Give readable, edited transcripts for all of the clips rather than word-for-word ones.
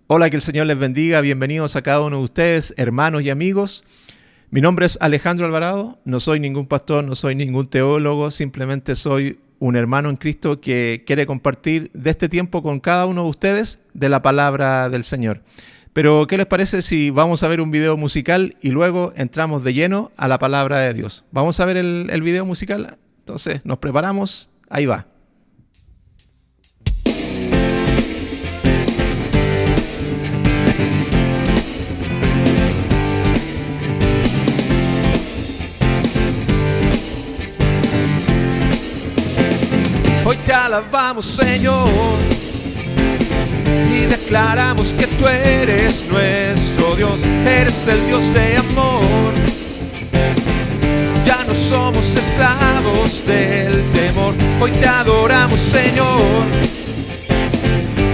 Hola, que el Señor les bendiga. Bienvenidos a cada uno de ustedes, hermanos y amigos. Mi nombre es Alejandro Alvarado. No soy ningún pastor, no soy ningún teólogo. Simplemente soy un hermano en Cristo que quiere compartir de este tiempo con cada uno de ustedes de la palabra del Señor. Pero, ¿qué les parece si vamos a ver un video musical y luego entramos de lleno a la palabra de Dios? ¿Vamos a ver el video musical? Entonces, nos preparamos. Ahí va. Hoy te alabamos, Señor, y declaramos que tú eres nuestro Dios. Eres el Dios de amor. Ya no somos esclavos del temor. Hoy te adoramos, Señor,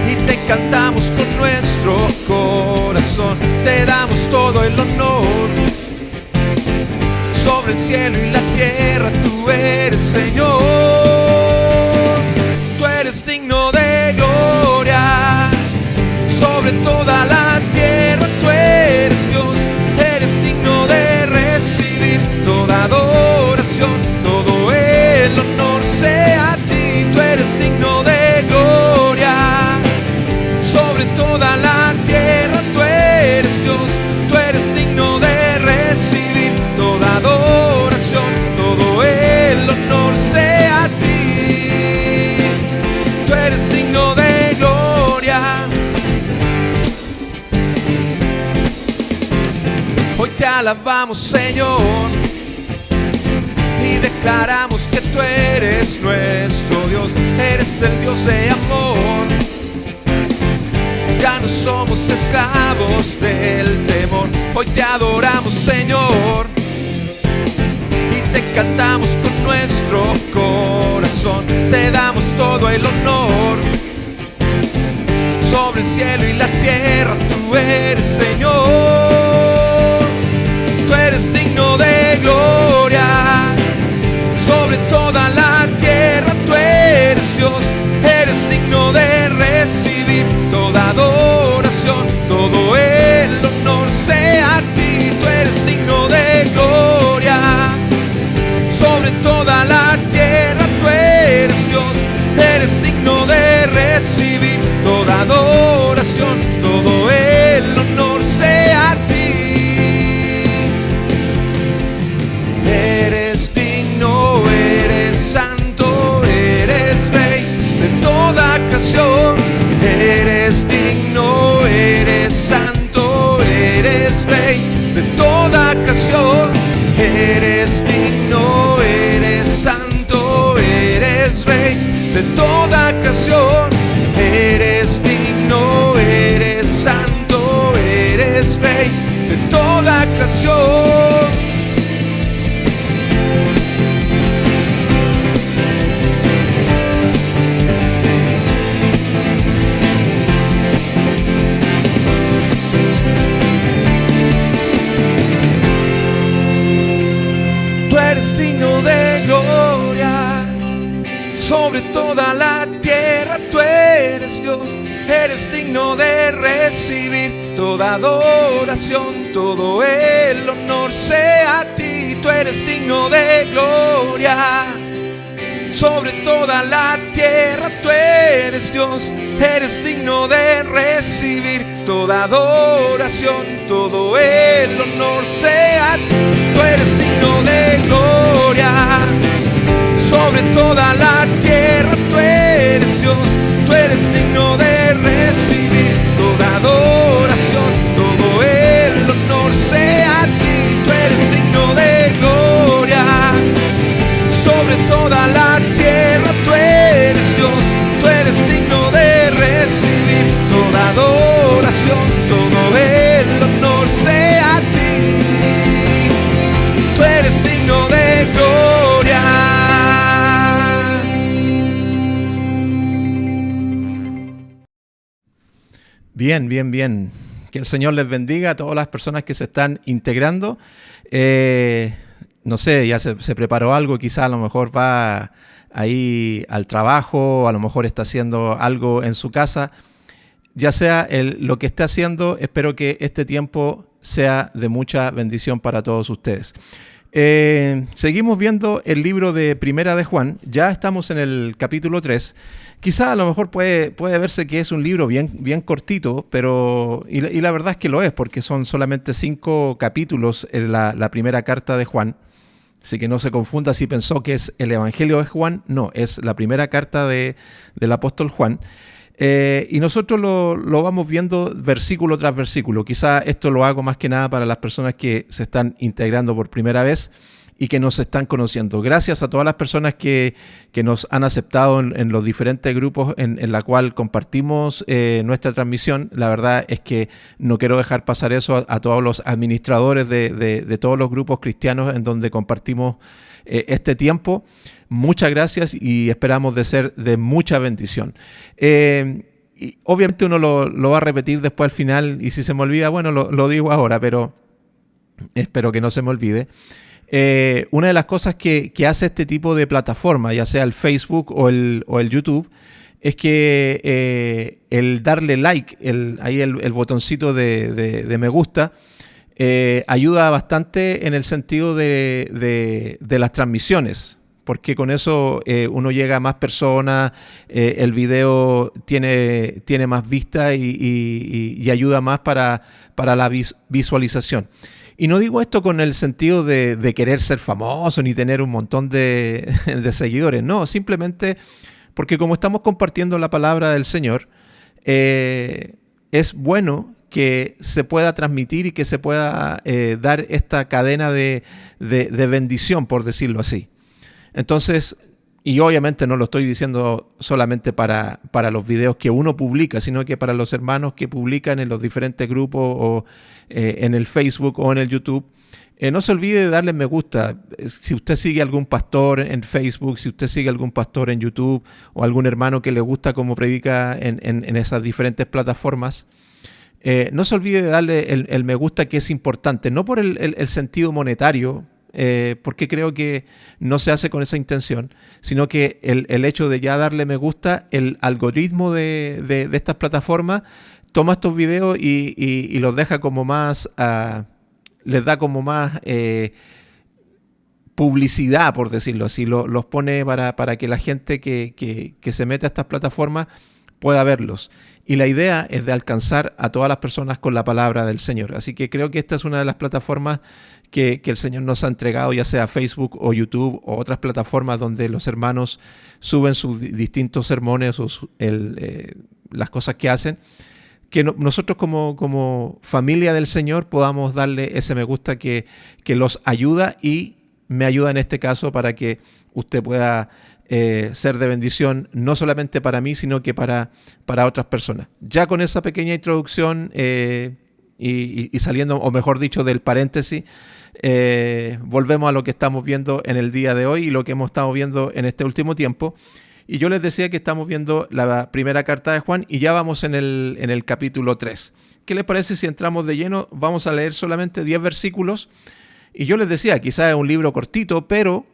y te cantamos con nuestro corazón. Te damos todo el honor. Sobre el cielo y la tierra tú eres, Señor. Eres digno de gloria, sobre toda la tierra tú eres Dios. Eres digno de recibir toda adoración, todo el honor sea a ti. Tú eres digno de gloria, sobre toda la tierra tú eres Dios. Tú eres digno de recibir toda adoración, todo el honor sea a ti. Eres digno de gloria. Hoy te alabamos, Señor, y declaramos que tú eres nuestro Dios. Eres el Dios de amor. Ya no somos esclavos del temor. Hoy te adoramos, Señor, y te cantamos con nuestro corazón. Te damos todo el honor. Sobre el cielo y la tierra tú eres, Señor. Tú eres digno de gloria. Sobre toda la tierra tú eres Dios. Eres digno de recibir toda adoración, todo el honor sea a ti. Tú eres digno de gloria. Sobre toda la tierra tú eres Dios. Eres digno de recibir toda adoración, todo el honor sea a ti. Eres digno, eres santo, eres rey de toda creación. Eres digno, eres santo, eres rey de toda creación. Eres digno, eres santo, eres rey de toda creación. Eres digno, eres santo, eres rey de toda creación. Tú eres digno de gloria. Sobre toda la tierra tú eres Dios. Eres digno de recibir toda adoración, todo el honor sea a ti. Tú eres digno de gloria. Sobre toda la tierra tú eres Dios. Eres digno de recibir toda adoración, todo el honor sea a ti. Tú eres digno de gloria. Sobre toda la tierra tú eres Dios. Tú eres digno de recibir toda adoración, todo el honor sea a ti. Tú eres digno de gloria. Sobre toda la tierra tú eres Dios. Tú eres digno de recibir toda adoración, todo el honor sea a ti. Tú eres digno de gloria. Bien, bien, bien. Que el Señor les bendiga a todas las personas que se están integrando. No sé, ya se preparó algo, quizá a lo mejor va ahí al trabajo, a lo mejor está haciendo algo en su casa. ya sea lo que esté haciendo, espero que este tiempo sea de mucha bendición para todos ustedes. Seguimos viendo el libro de Primera de Juan. Ya estamos en el capítulo 3. Quizá a lo mejor puede verse que es un libro bien cortito, pero y la verdad es que lo es, porque son solamente 5 capítulos en la primera carta de Juan. Así que no se confunda si pensó que es el Evangelio de Juan. No, es la primera carta del apóstol Juan. Y nosotros lo vamos viendo versículo tras versículo. Quizá esto lo hago más que nada para las personas que se están integrando por primera vez y que nos están conociendo. Gracias a todas las personas que nos han aceptado en los diferentes grupos en la cual compartimos nuestra transmisión. La verdad es que no quiero dejar pasar eso a todos los administradores de todos los grupos cristianos en donde compartimos este tiempo. Muchas gracias y esperamos de ser de mucha bendición. Y obviamente uno lo va a repetir después al final y si se me olvida, bueno, lo digo ahora, pero espero que no se me olvide. Una de las cosas que hace este tipo de plataforma, ya sea el Facebook o el YouTube, es que el darle like, el botoncito de me gusta, ayuda bastante en el sentido de las transmisiones, porque con eso uno llega a más personas, el video tiene más vista y ayuda más para la visualización. Y no digo esto con el sentido de querer ser famoso ni tener un montón de seguidores, no, simplemente porque como estamos compartiendo la palabra del Señor, es bueno que se pueda transmitir y que se pueda dar esta cadena de bendición, por decirlo así. Entonces, y obviamente no lo estoy diciendo solamente para los videos que uno publica, sino que para los hermanos que publican en los diferentes grupos o en el Facebook o en el YouTube. No se olvide de darle me gusta. Si usted sigue algún pastor en Facebook, si usted sigue algún pastor en YouTube o algún hermano que le gusta cómo predica en esas diferentes plataformas, no se olvide de darle el me gusta, que es importante, no por el sentido monetario, porque creo que no se hace con esa intención, sino que el hecho de ya darle me gusta, el algoritmo de estas plataformas toma estos videos y los deja como más, les da como más publicidad, por decirlo así, los pone para que la gente que se mete a estas plataformas pueda verlos. Y la idea es de alcanzar a todas las personas con la palabra del Señor. Así que creo que esta es una de las plataformas que el Señor nos ha entregado, ya sea Facebook o YouTube o otras plataformas donde los hermanos suben sus distintos sermones o las cosas que hacen, que nosotros como familia del Señor podamos darle ese me gusta que los ayuda y me ayuda en este caso para que usted pueda ser de bendición, no solamente para mí, sino que para otras personas. Ya con esa pequeña introducción y saliendo, o mejor dicho, del paréntesis, volvemos a lo que estamos viendo en el día de hoy y lo que hemos estado viendo en este último tiempo. Y yo les decía que estamos viendo la primera carta de Juan y ya vamos en el capítulo 3. ¿Qué les parece si entramos de lleno? Vamos a leer solamente 10 versículos. Y yo les decía, quizás es un libro cortito, pero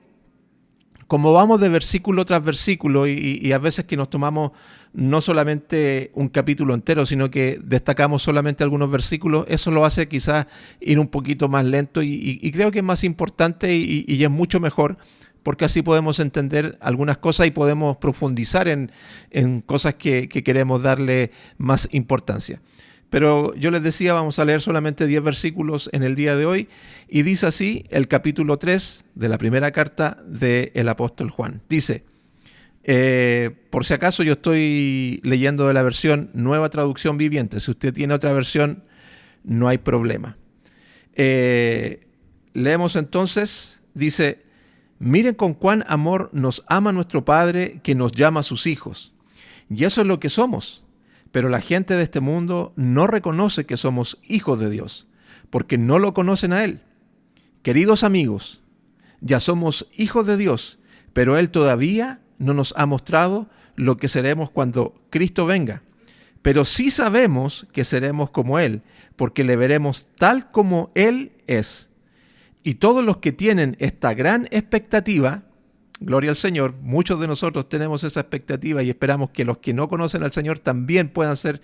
como vamos de versículo tras versículo y a veces que nos tomamos no solamente un capítulo entero, sino que destacamos solamente algunos versículos, eso lo hace quizás ir un poquito más lento y creo que es más importante y es mucho mejor, porque así podemos entender algunas cosas y podemos profundizar en cosas que queremos darle más importancia. Pero yo les decía, vamos a leer solamente 10 versículos en el día de hoy, y dice así el capítulo 3 de la primera carta del apóstol Juan. Dice, por si acaso yo estoy leyendo de la versión Nueva Traducción Viviente, si usted tiene otra versión, no hay problema. Leemos entonces, dice, miren con cuán amor nos ama nuestro Padre, que nos llama a sus hijos, y eso es lo que somos. Pero la gente de este mundo no reconoce que somos hijos de Dios, porque no lo conocen a Él. Queridos amigos, ya somos hijos de Dios, pero Él todavía no nos ha mostrado lo que seremos cuando Cristo venga. Pero sí sabemos que seremos como Él, porque le veremos tal como Él es. Y todos los que tienen esta gran expectativa gloria al Señor, muchos de nosotros tenemos esa expectativa y esperamos que los que no conocen al Señor también puedan ser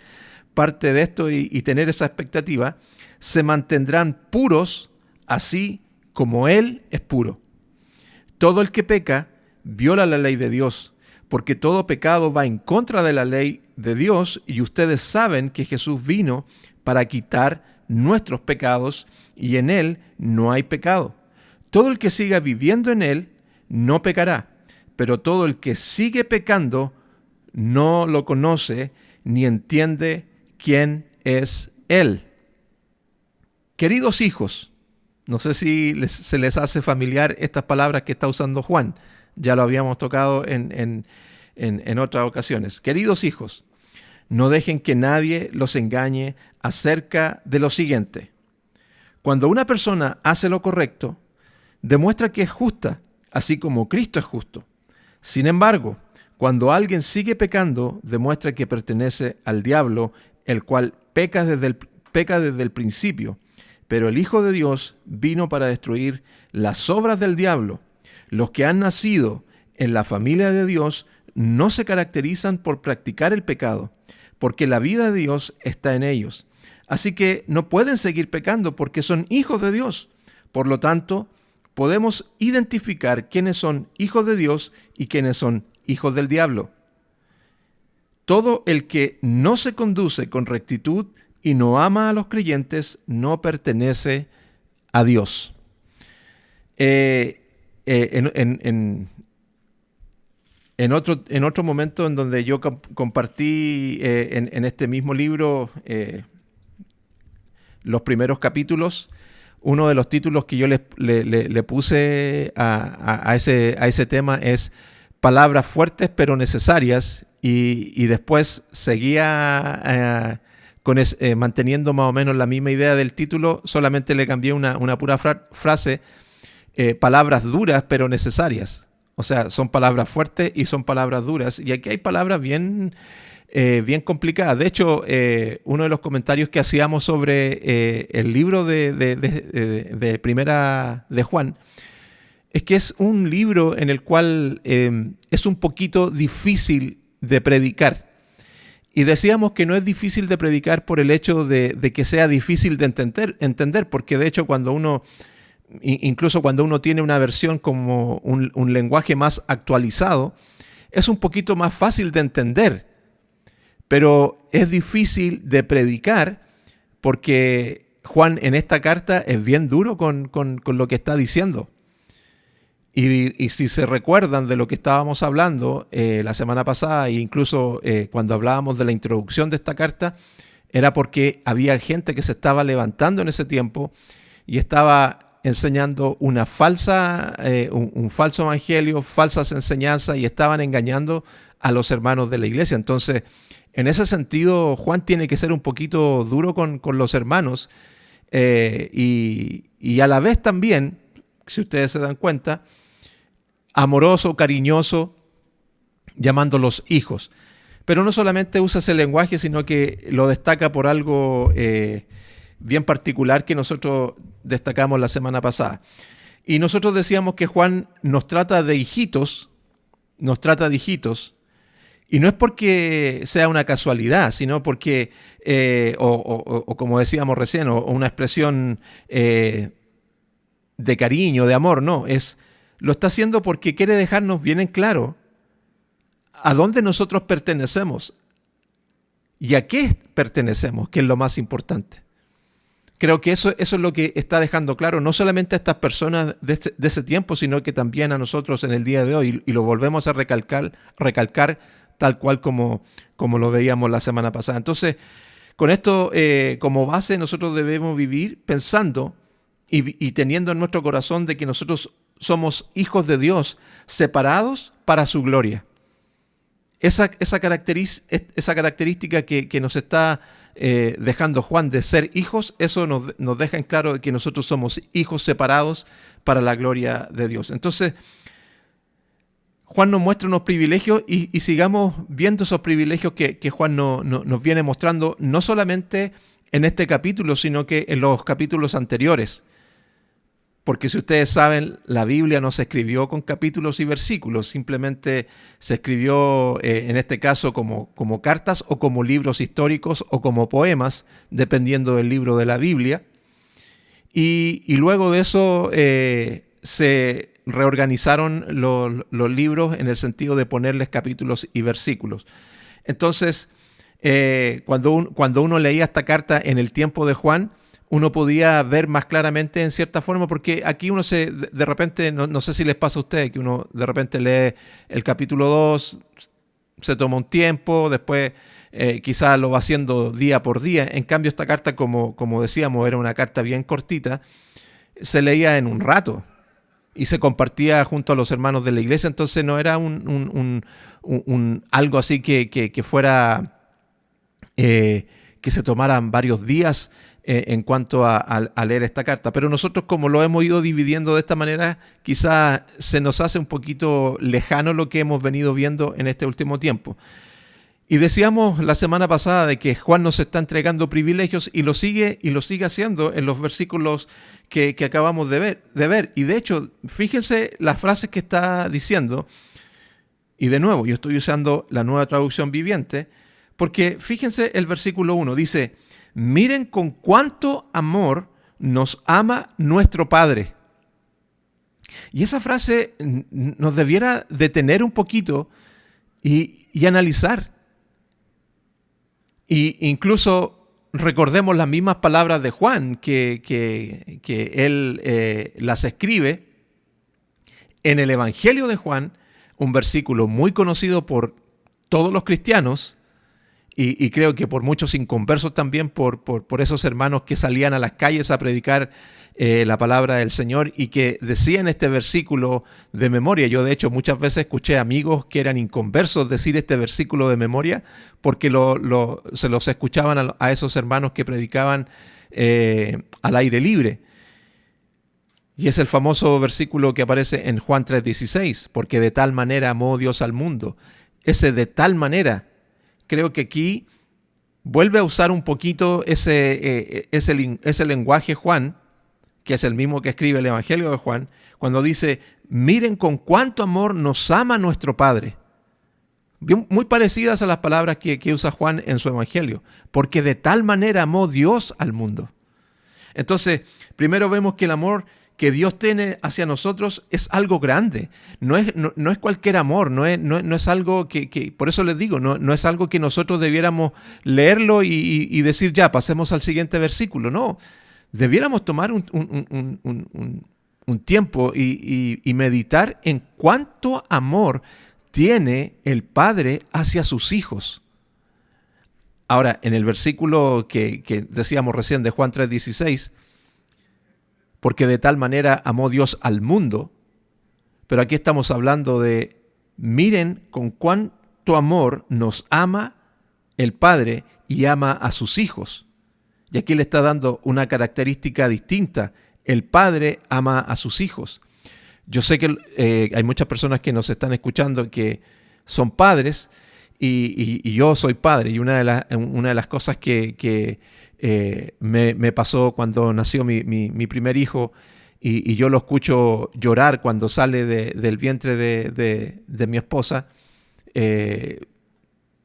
parte de esto y tener esa expectativa, se mantendrán puros así como Él es puro. Todo el que peca viola la ley de Dios, porque todo pecado va en contra de la ley de Dios y ustedes saben que Jesús vino para quitar nuestros pecados y en Él no hay pecado. Todo el que siga viviendo en Él no pecará, pero todo el que sigue pecando no lo conoce ni entiende quién es Él. Queridos hijos, no sé si se les hace familiar estas palabras que está usando Juan. Ya lo habíamos tocado en otras ocasiones. Queridos hijos, no dejen que nadie los engañe acerca de lo siguiente. Cuando una persona hace lo correcto, demuestra que es justa, así como Cristo es justo. Sin embargo, cuando alguien sigue pecando, demuestra que pertenece al diablo, el cual peca desde el principio. Pero el Hijo de Dios vino para destruir las obras del diablo. Los que han nacido en la familia de Dios no se caracterizan por practicar el pecado, porque la vida de Dios está en ellos. Así que no pueden seguir pecando porque son hijos de Dios. Por lo tanto, podemos identificar quiénes son hijos de Dios y quiénes son hijos del diablo. Todo el que no se conduce con rectitud y no ama a los creyentes no pertenece a Dios. En otro momento en donde yo compartí en este mismo libro los primeros capítulos, uno de los títulos que yo le puse a ese tema es Palabras fuertes pero necesarias, y después seguía manteniendo más o menos la misma idea del título, solamente le cambié una pura frase, palabras duras pero necesarias. O sea, son palabras fuertes y son palabras duras. Y aquí hay palabras bien complicadas. De hecho, uno de los comentarios que hacíamos sobre el libro de Primera de Juan es que es un libro en el cual es un poquito difícil de predicar. Y decíamos que no es difícil de predicar por el hecho de que sea difícil de entender, porque de hecho incluso cuando uno tiene una versión como un lenguaje más actualizado, es un poquito más fácil de entender, pero es difícil de predicar porque Juan en esta carta es bien duro con lo que está diciendo. Y si se recuerdan de lo que estábamos hablando la semana pasada, e incluso cuando hablábamos de la introducción de esta carta, era porque había gente que se estaba levantando en ese tiempo y estaba enseñando un falso evangelio, falsas enseñanzas, y estaban engañando a los hermanos de la iglesia. Entonces, en ese sentido, Juan tiene que ser un poquito duro con los hermanos y a la vez también, si ustedes se dan cuenta, amoroso, cariñoso, llamándolos hijos. Pero no solamente usa ese lenguaje, sino que lo destaca por algo bien particular que nosotros destacamos la semana pasada. Y nosotros decíamos que Juan nos trata de hijitos, y no es porque sea una casualidad, sino porque, o como decíamos recién, o una expresión de cariño, de amor, no, lo está haciendo porque quiere dejarnos bien en claro a dónde nosotros pertenecemos y a qué pertenecemos, que es lo más importante. Creo que eso es lo que está dejando claro, no solamente a estas personas de ese tiempo, sino que también a nosotros en el día de hoy, y lo volvemos a recalcar tal cual como lo veíamos la semana pasada. Entonces, con esto como base, nosotros debemos vivir pensando y teniendo en nuestro corazón de que nosotros somos hijos de Dios, separados para su gloria. Esa característica que nos está dejando Juan de ser hijos, eso nos deja en claro que nosotros somos hijos separados para la gloria de Dios. Entonces, Juan nos muestra unos privilegios y sigamos viendo esos privilegios que Juan nos viene mostrando, no solamente en este capítulo, sino que en los capítulos anteriores. porque si ustedes saben, la Biblia no se escribió con capítulos y versículos, simplemente se escribió en este caso como cartas o como libros históricos o como poemas, dependiendo del libro de la Biblia. Y luego de eso se reorganizaron los libros en el sentido de ponerles capítulos y versículos. Entonces, cuando uno leía esta carta en el tiempo de Juan, uno podía ver más claramente en cierta forma, porque aquí uno de repente, no sé si les pasa a ustedes, que uno de repente lee el capítulo 2, se toma un tiempo, después quizás lo va haciendo día por día. En cambio, esta carta, como decíamos, era una carta bien cortita, se leía en un rato y se compartía junto a los hermanos de la iglesia, entonces no era algo así que fuera, que se tomaran varios días en cuanto a leer esta carta. Pero nosotros, como lo hemos ido dividiendo de esta manera, quizás se nos hace un poquito lejano lo que hemos venido viendo en este último tiempo. Y decíamos la semana pasada de que Juan nos está entregando privilegios y lo sigue haciendo en los versículos que acabamos de ver. Y de hecho, fíjense las frases que está diciendo. Y de nuevo, yo estoy usando la Nueva Traducción Viviente, porque fíjense el versículo 1, dice: miren con cuánto amor nos ama nuestro Padre. Y esa frase nos debiera detener un poquito y analizar. Y incluso recordemos las mismas palabras de Juan, que él las escribe en el Evangelio de Juan, un versículo muy conocido por todos los cristianos, y creo que por muchos inconversos también, por esos hermanos que salían a las calles a predicar la palabra del Señor y que decían este versículo de memoria. Yo de hecho muchas veces escuché amigos que eran inconversos decir este versículo de memoria porque se los escuchaban a esos hermanos que predicaban al aire libre. Y es el famoso versículo que aparece en Juan 3:16, porque de tal manera amó Dios al mundo. Ese de tal manera, creo que aquí vuelve a usar un poquito ese lenguaje Juan, que es el mismo que escribe el Evangelio de Juan, cuando dice: miren con cuánto amor nos ama nuestro Padre. Muy parecidas a las palabras que usa Juan en su Evangelio, porque de tal manera amó Dios al mundo. Entonces, primero vemos que el amor que Dios tiene hacia nosotros es algo grande. No es cualquier amor, no es algo que por eso les digo, no es algo que nosotros debiéramos leerlo y decir ya, pasemos al siguiente versículo. No, debiéramos tomar un tiempo y meditar en cuánto amor tiene el Padre hacia sus hijos. Ahora, en el versículo que decíamos recién de Juan 3:16, porque de tal manera amó Dios al mundo, pero aquí estamos hablando de miren con cuánto amor nos ama el Padre y ama a sus hijos. Y aquí le está dando una característica distinta. El Padre ama a sus hijos. Yo sé que hay muchas personas que nos están escuchando que son padres y yo soy padre. Y una de las cosas que me pasó cuando nació mi primer hijo y yo lo escucho llorar cuando sale del vientre de mi esposa,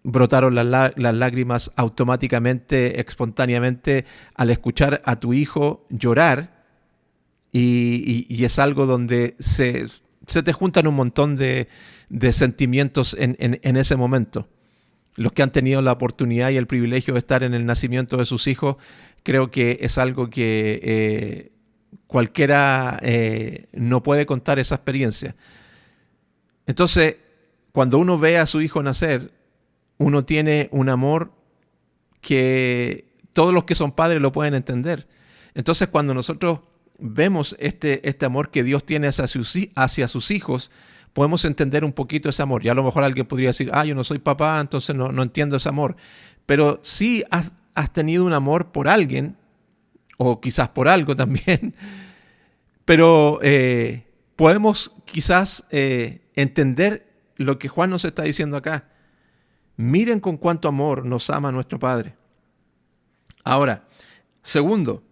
brotaron las lágrimas automáticamente, espontáneamente, al escuchar a tu hijo llorar. Y es algo donde se te juntan un montón de sentimientos en ese momento. Los que han tenido la oportunidad y el privilegio de estar en el nacimiento de sus hijos, creo que es algo que cualquiera no puede contar esa experiencia. Entonces, cuando uno ve a su hijo nacer, uno tiene un amor que todos los que son padres lo pueden entender. Entonces, cuando nosotros vemos este amor que Dios tiene hacia sus hijos, podemos entender un poquito ese amor. Ya a lo mejor alguien podría decir, yo no soy papá, entonces no entiendo ese amor. Pero sí has tenido un amor por alguien, o quizás por algo también, pero podemos quizás entender lo que Juan nos está diciendo acá. Miren con cuánto amor nos ama nuestro Padre. Ahora, segundo,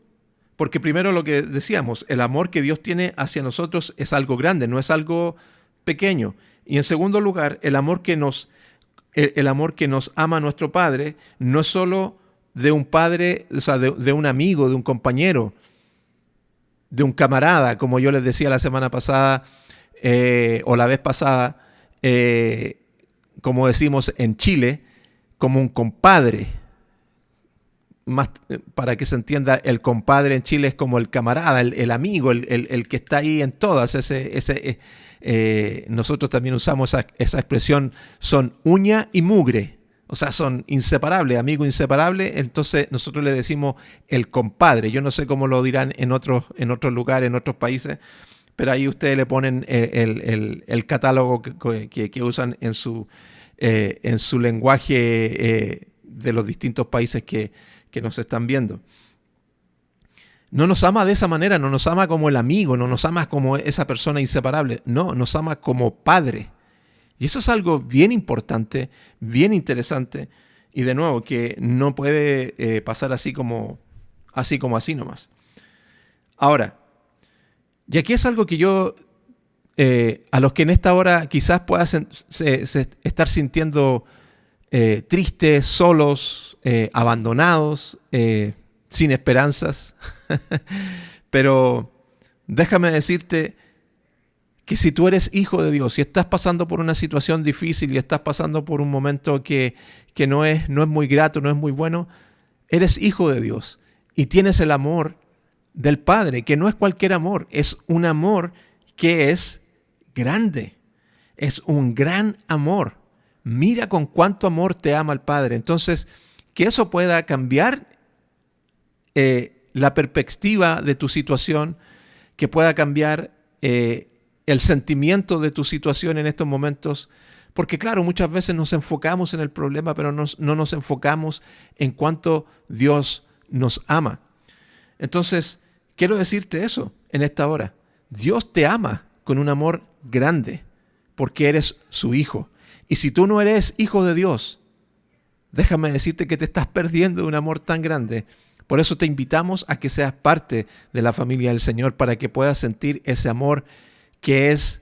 Porque primero lo que decíamos, el amor que Dios tiene hacia nosotros es algo grande, no es algo pequeño. Y en segundo lugar, el amor que nos ama nuestro Padre no es solo de un padre, o sea, de un amigo, de un compañero, de un camarada, como yo les decía la semana pasada o la vez pasada, como decimos en Chile, como un compadre. Más, para que se entienda, el compadre en Chile es como el camarada, el amigo, el que está ahí en todas. Nosotros también usamos esa expresión, son uña y mugre, o sea, son inseparables, amigo inseparable. Entonces nosotros le decimos el compadre. Yo no sé cómo lo dirán en otros lugares, en otros países, pero ahí ustedes le ponen el catálogo que usan en su lenguaje de los distintos países que nos están viendo. No nos ama de esa manera, no nos ama como el amigo, no nos ama como esa persona inseparable, no, nos ama como padre. Y eso es algo bien importante, bien interesante, y de nuevo, que no puede pasar así nomás. Ahora, y aquí es algo que yo, a los que en esta hora quizás puedan estar sintiendo tristes, solos, abandonados, sin esperanzas. Pero déjame decirte que si tú eres hijo de Dios, si estás pasando por una situación difícil y estás pasando por un momento que no es muy grato, no es muy bueno, eres hijo de Dios y tienes el amor del Padre, que no es cualquier amor, es un amor que es grande, es un gran amor. Mira con cuánto amor te ama el Padre. Entonces, que eso pueda cambiar la perspectiva de tu situación, que pueda cambiar el sentimiento de tu situación en estos momentos. Porque claro, muchas veces nos enfocamos en el problema, pero no nos enfocamos en cuánto Dios nos ama. Entonces, quiero decirte eso en esta hora. Dios te ama con un amor grande, porque eres su hijo. Y si tú no eres hijo de Dios, déjame decirte que te estás perdiendo de un amor tan grande. Por eso te invitamos a que seas parte de la familia del Señor, para que puedas sentir ese amor que es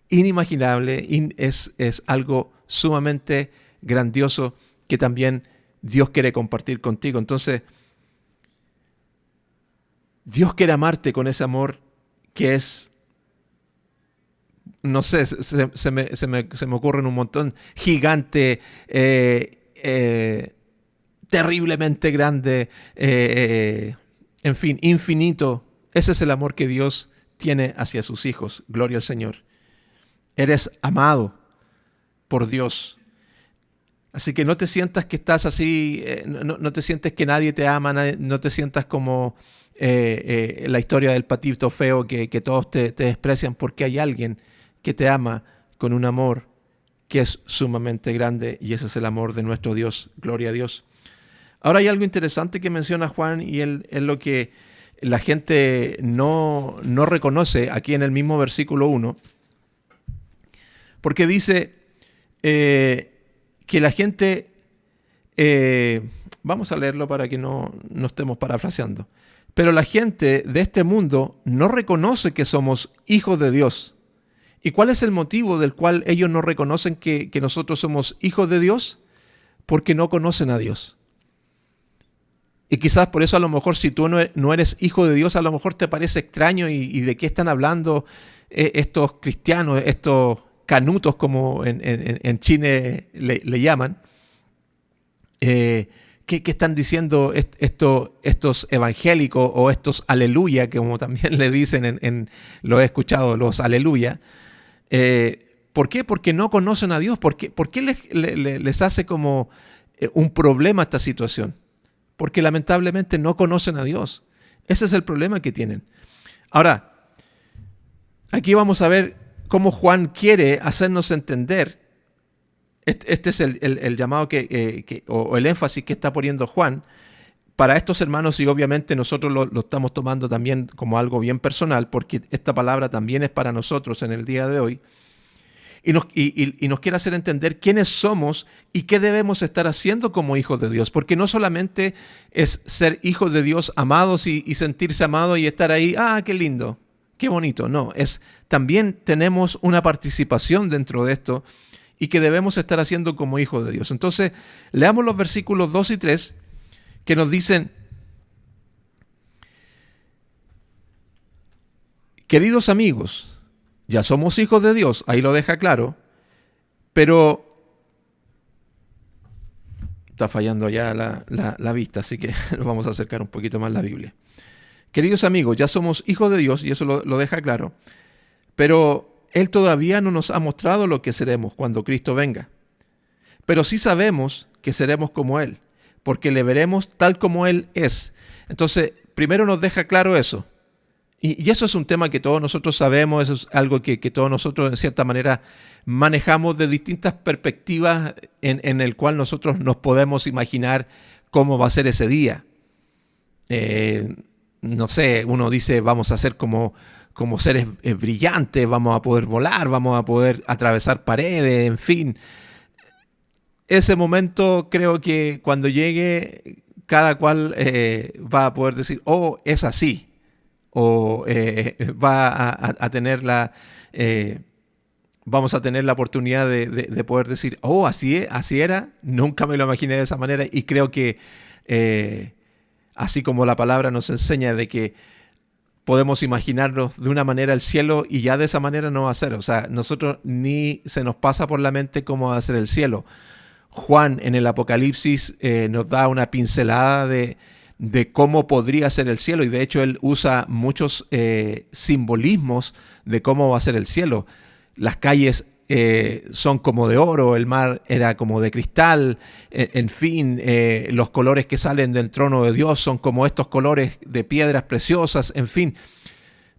inimaginable, es algo sumamente grandioso que también Dios quiere compartir contigo. Entonces, Dios quiere amarte con ese amor que es, no sé, se me ocurren un montón, gigante, terriblemente grande, en fin, infinito. Ese es el amor que Dios tiene hacia sus hijos. Gloria al Señor. Eres amado por Dios. Así que no te sientas que estás así, no te sientes que nadie te ama, no te sientas como la historia del patito feo, que todos te desprecian, porque hay alguien que te ama con un amor que es sumamente grande, y ese es el amor de nuestro Dios. Gloria a Dios. Ahora hay algo interesante que menciona Juan, y es lo que la gente no reconoce aquí en el mismo versículo 1, porque dice que la gente, vamos a leerlo para que no estemos parafraseando, pero la gente de este mundo no reconoce que somos hijos de Dios. ¿Y cuál es el motivo del cual ellos no reconocen que nosotros somos hijos de Dios? Porque no conocen a Dios. Y quizás por eso a lo mejor si tú no eres hijo de Dios, a lo mejor te parece extraño y de qué están hablando estos cristianos, estos canutos como en Chile le llaman. ¿Qué están diciendo estos evangélicos o estos aleluya, que como también le dicen, lo he escuchado, los aleluya? ¿Por qué? Porque no conocen a Dios. ¿Por qué les hace como un problema esta situación? Porque lamentablemente no conocen a Dios. Ese es el problema que tienen. Ahora, aquí vamos a ver cómo Juan quiere hacernos entender. Este es el llamado o el énfasis que está poniendo Juan para estos hermanos, y obviamente nosotros lo estamos tomando también como algo bien personal, porque esta palabra también es para nosotros en el día de hoy. y nos quiere hacer entender quiénes somos y qué debemos estar haciendo como hijos de Dios. Porque no solamente es ser hijos de Dios, amados y sentirse amados y estar ahí, qué lindo, qué bonito. No, también tenemos una participación dentro de esto y que debemos estar haciendo como hijos de Dios. Entonces, leamos los versículos 2 y 3 que nos dicen: queridos amigos, ya somos hijos de Dios, ahí lo deja claro, pero está fallando ya la vista, así que nos vamos a acercar un poquito más a la Biblia. Queridos amigos, ya somos hijos de Dios, y eso lo deja claro, pero Él todavía no nos ha mostrado lo que seremos cuando Cristo venga. Pero sí sabemos que seremos como Él, porque le veremos tal como Él es. Entonces, primero nos deja claro eso. Y eso es un tema que todos nosotros sabemos, eso es algo que todos nosotros en cierta manera manejamos de distintas perspectivas en el cual nosotros nos podemos imaginar cómo va a ser ese día. No sé, uno dice vamos a ser como seres brillantes, vamos a poder volar, vamos a poder atravesar paredes, en fin. Ese momento creo que cuando llegue cada cual va a poder decir, es así. O va a tener vamos a tener la oportunidad de poder decir, así era, nunca me lo imaginé de esa manera, y creo que así como la palabra nos enseña de que podemos imaginarnos de una manera el cielo y ya de esa manera no va a ser, o sea, nosotros ni se nos pasa por la mente cómo va a ser el cielo. Juan en el Apocalipsis nos da una pincelada de cómo podría ser el cielo, y de hecho él usa muchos simbolismos de cómo va a ser el cielo. Las calles son como de oro, el mar era como de cristal, en fin, los colores que salen del trono de Dios son como estos colores de piedras preciosas, en fin.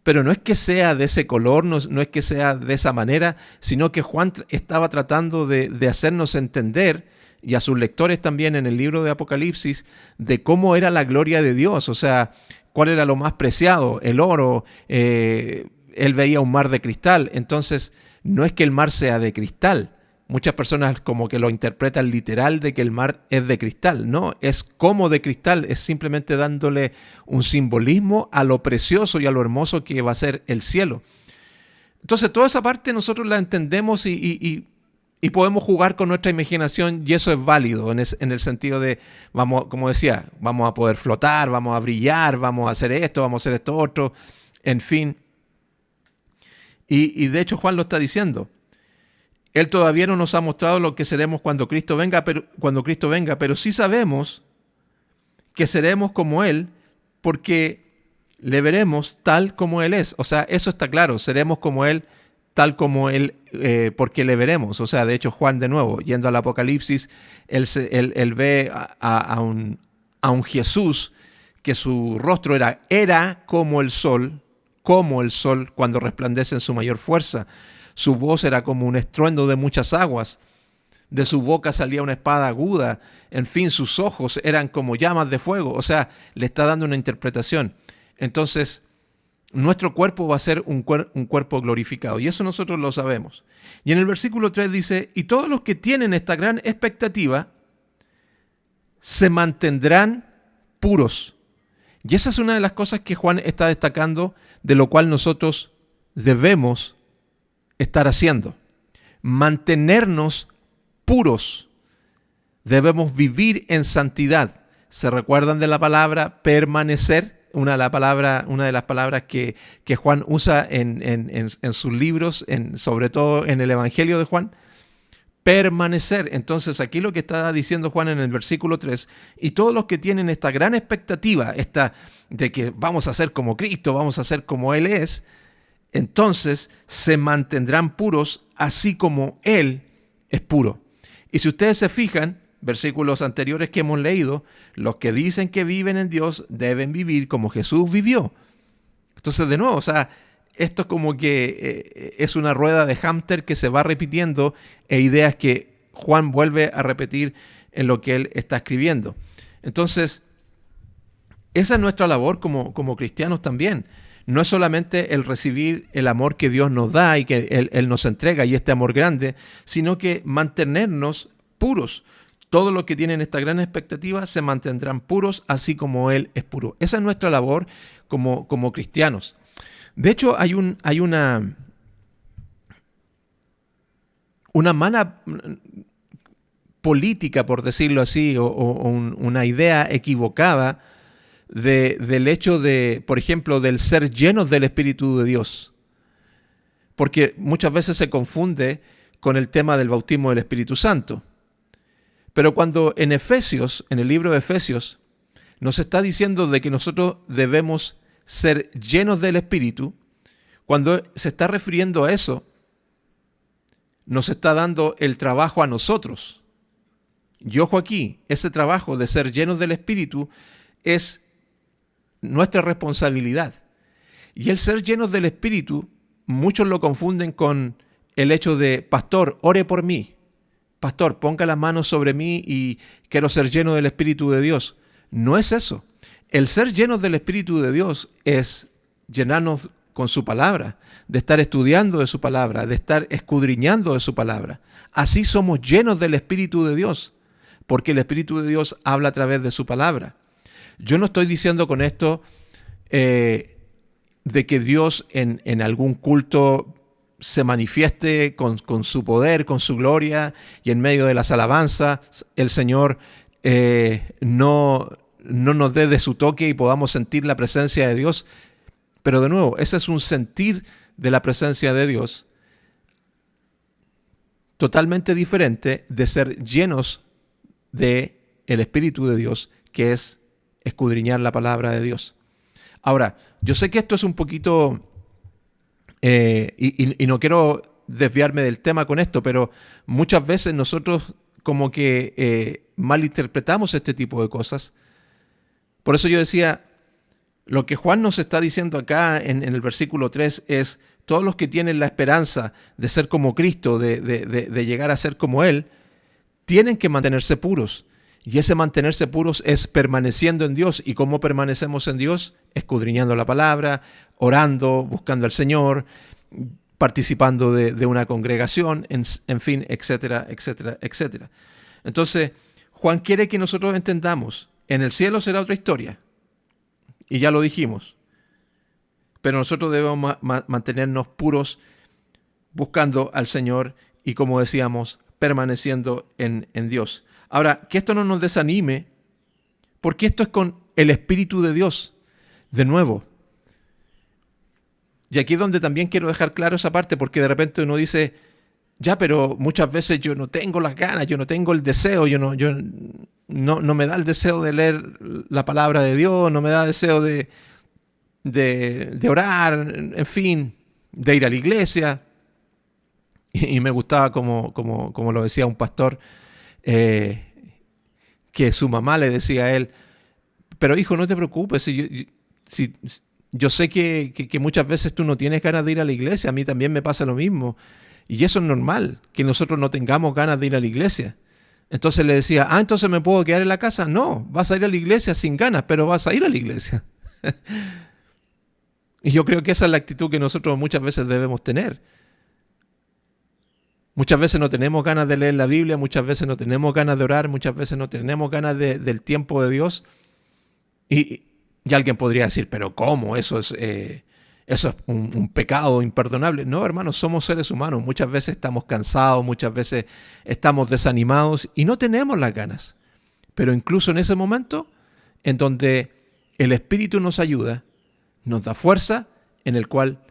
Pero no es que sea de ese color, no es que sea de esa manera, sino que Juan estaba tratando de hacernos entender, y a sus lectores también en el libro de Apocalipsis, de cómo era la gloria de Dios, o sea, cuál era lo más preciado, el oro. Él veía un mar de cristal, entonces no es que el mar sea de cristal. Muchas personas como que lo interpretan literal de que el mar es de cristal. No, es como de cristal, es simplemente dándole un simbolismo a lo precioso y a lo hermoso que va a ser el cielo. Entonces toda esa parte nosotros la entendemos y podemos jugar con nuestra imaginación, y eso es válido en el sentido de, como decía, vamos a poder flotar, vamos a brillar, vamos a hacer esto otro, en fin. Y de hecho Juan lo está diciendo. Él todavía no nos ha mostrado lo que seremos cuando Cristo venga, pero sí sabemos que seremos como Él, porque le veremos tal como Él es. O sea, eso está claro, seremos como Él, tal como Él, porque le veremos. O sea, de hecho, Juan, de nuevo, yendo al Apocalipsis, él ve a un Jesús que su rostro era como el sol cuando resplandece en su mayor fuerza. Su voz era como un estruendo de muchas aguas. De su boca salía una espada aguda. En fin, sus ojos eran como llamas de fuego. O sea, le está dando una interpretación. Entonces, nuestro cuerpo va a ser un cuerpo glorificado, y eso nosotros lo sabemos. Y en el versículo 3 dice, y todos los que tienen esta gran expectativa se mantendrán puros. Y esa es una de las cosas que Juan está destacando, de lo cual nosotros debemos estar haciendo. Mantenernos puros. Debemos vivir en santidad. ¿Se recuerdan de la palabra permanecer? Una de las palabras que Juan usa en sus libros, sobre todo en el Evangelio de Juan, permanecer. Entonces aquí lo que está diciendo Juan en el versículo 3, y todos los que tienen esta gran expectativa, de que vamos a ser como Cristo, vamos a ser como Él es, entonces se mantendrán puros así como Él es puro. Y si ustedes se fijan, versículos anteriores que hemos leído, los que dicen que viven en Dios deben vivir como Jesús vivió. Entonces, de nuevo, o sea, esto es como que es una rueda de hámster que se va repitiendo, e ideas que Juan vuelve a repetir en lo que él está escribiendo. Entonces, esa es nuestra labor como cristianos también. no es solamente el recibir el amor que Dios nos da y que Él nos entrega y este amor grande, sino que mantenernos puros. Todos los que tienen esta gran expectativa se mantendrán puros, así como Él es puro. Esa es nuestra labor como cristianos. De hecho, hay una mala política, por decirlo así, o una idea equivocada del hecho de, por ejemplo, del ser llenos del Espíritu de Dios. Porque muchas veces se confunde con el tema del bautismo del Espíritu Santo. Pero cuando en Efesios, en el libro de Efesios, nos está diciendo de que nosotros debemos ser llenos del Espíritu, cuando se está refiriendo a eso, nos está dando el trabajo a nosotros. Y ojo aquí, ese trabajo de ser llenos del Espíritu es nuestra responsabilidad. Y el ser llenos del Espíritu, muchos lo confunden con el hecho de, pastor, ore por mí. Pastor, ponga las manos sobre mí y quiero ser lleno del Espíritu de Dios. No es eso. El ser llenos del Espíritu de Dios es llenarnos con su palabra, de estar estudiando de su palabra, de estar escudriñando de su palabra. Así somos llenos del Espíritu de Dios, porque el Espíritu de Dios habla a través de su palabra. Yo no estoy diciendo con esto de que Dios en algún culto se manifieste con su poder, con su gloria, y en medio de las alabanzas el Señor no nos dé de su toque y podamos sentir la presencia de Dios. Pero de nuevo, ese es un sentir de la presencia de Dios totalmente diferente de ser llenos del Espíritu de Dios, que es escudriñar la palabra de Dios. Ahora, yo sé que esto es un poquito, y no quiero desviarme del tema con esto, pero muchas veces nosotros como que malinterpretamos este tipo de cosas. Por eso yo decía, lo que Juan nos está diciendo acá en el versículo 3 es, todos los que tienen la esperanza de ser como Cristo, de llegar a ser como Él, tienen que mantenerse puros. Y ese mantenerse puros es permaneciendo en Dios. ¿Y cómo permanecemos en Dios? Escudriñando la palabra, orando, buscando al Señor, participando de una congregación, en fin, etcétera, etcétera, etcétera. Entonces, Juan quiere que nosotros entendamos, en el cielo será otra historia. Y ya lo dijimos. Pero nosotros debemos mantenernos puros, buscando al Señor y, como decíamos, permaneciendo en Dios. Ahora, que esto no nos desanime, porque esto es con el Espíritu de Dios. De nuevo. Y aquí es donde también quiero dejar claro esa parte, porque de repente uno dice, ya, pero muchas veces yo no tengo las ganas, yo no tengo el deseo, no me da el deseo de leer la palabra de Dios, no me da deseo de orar, en fin, de ir a la iglesia. Y me gustaba como lo decía un pastor, que su mamá le decía a él, pero hijo, no te preocupes, yo sé que muchas veces tú no tienes ganas de ir a la iglesia, a mí también me pasa lo mismo. Y eso es normal, que nosotros no tengamos ganas de ir a la iglesia. Entonces le decía, entonces me puedo quedar en la casa. No, vas a ir a la iglesia sin ganas, pero vas a ir a la iglesia. Y yo creo que esa es la actitud que nosotros muchas veces debemos tener. Muchas veces no tenemos ganas de leer la Biblia, muchas veces no tenemos ganas de orar, muchas veces no tenemos ganas del tiempo de Dios. Y alguien podría decir, pero ¿cómo? Eso es un pecado imperdonable. No, hermanos, somos seres humanos. Muchas veces estamos cansados, muchas veces estamos desanimados y no tenemos las ganas. Pero incluso en ese momento, en donde el Espíritu nos ayuda, nos da fuerza, en el cual,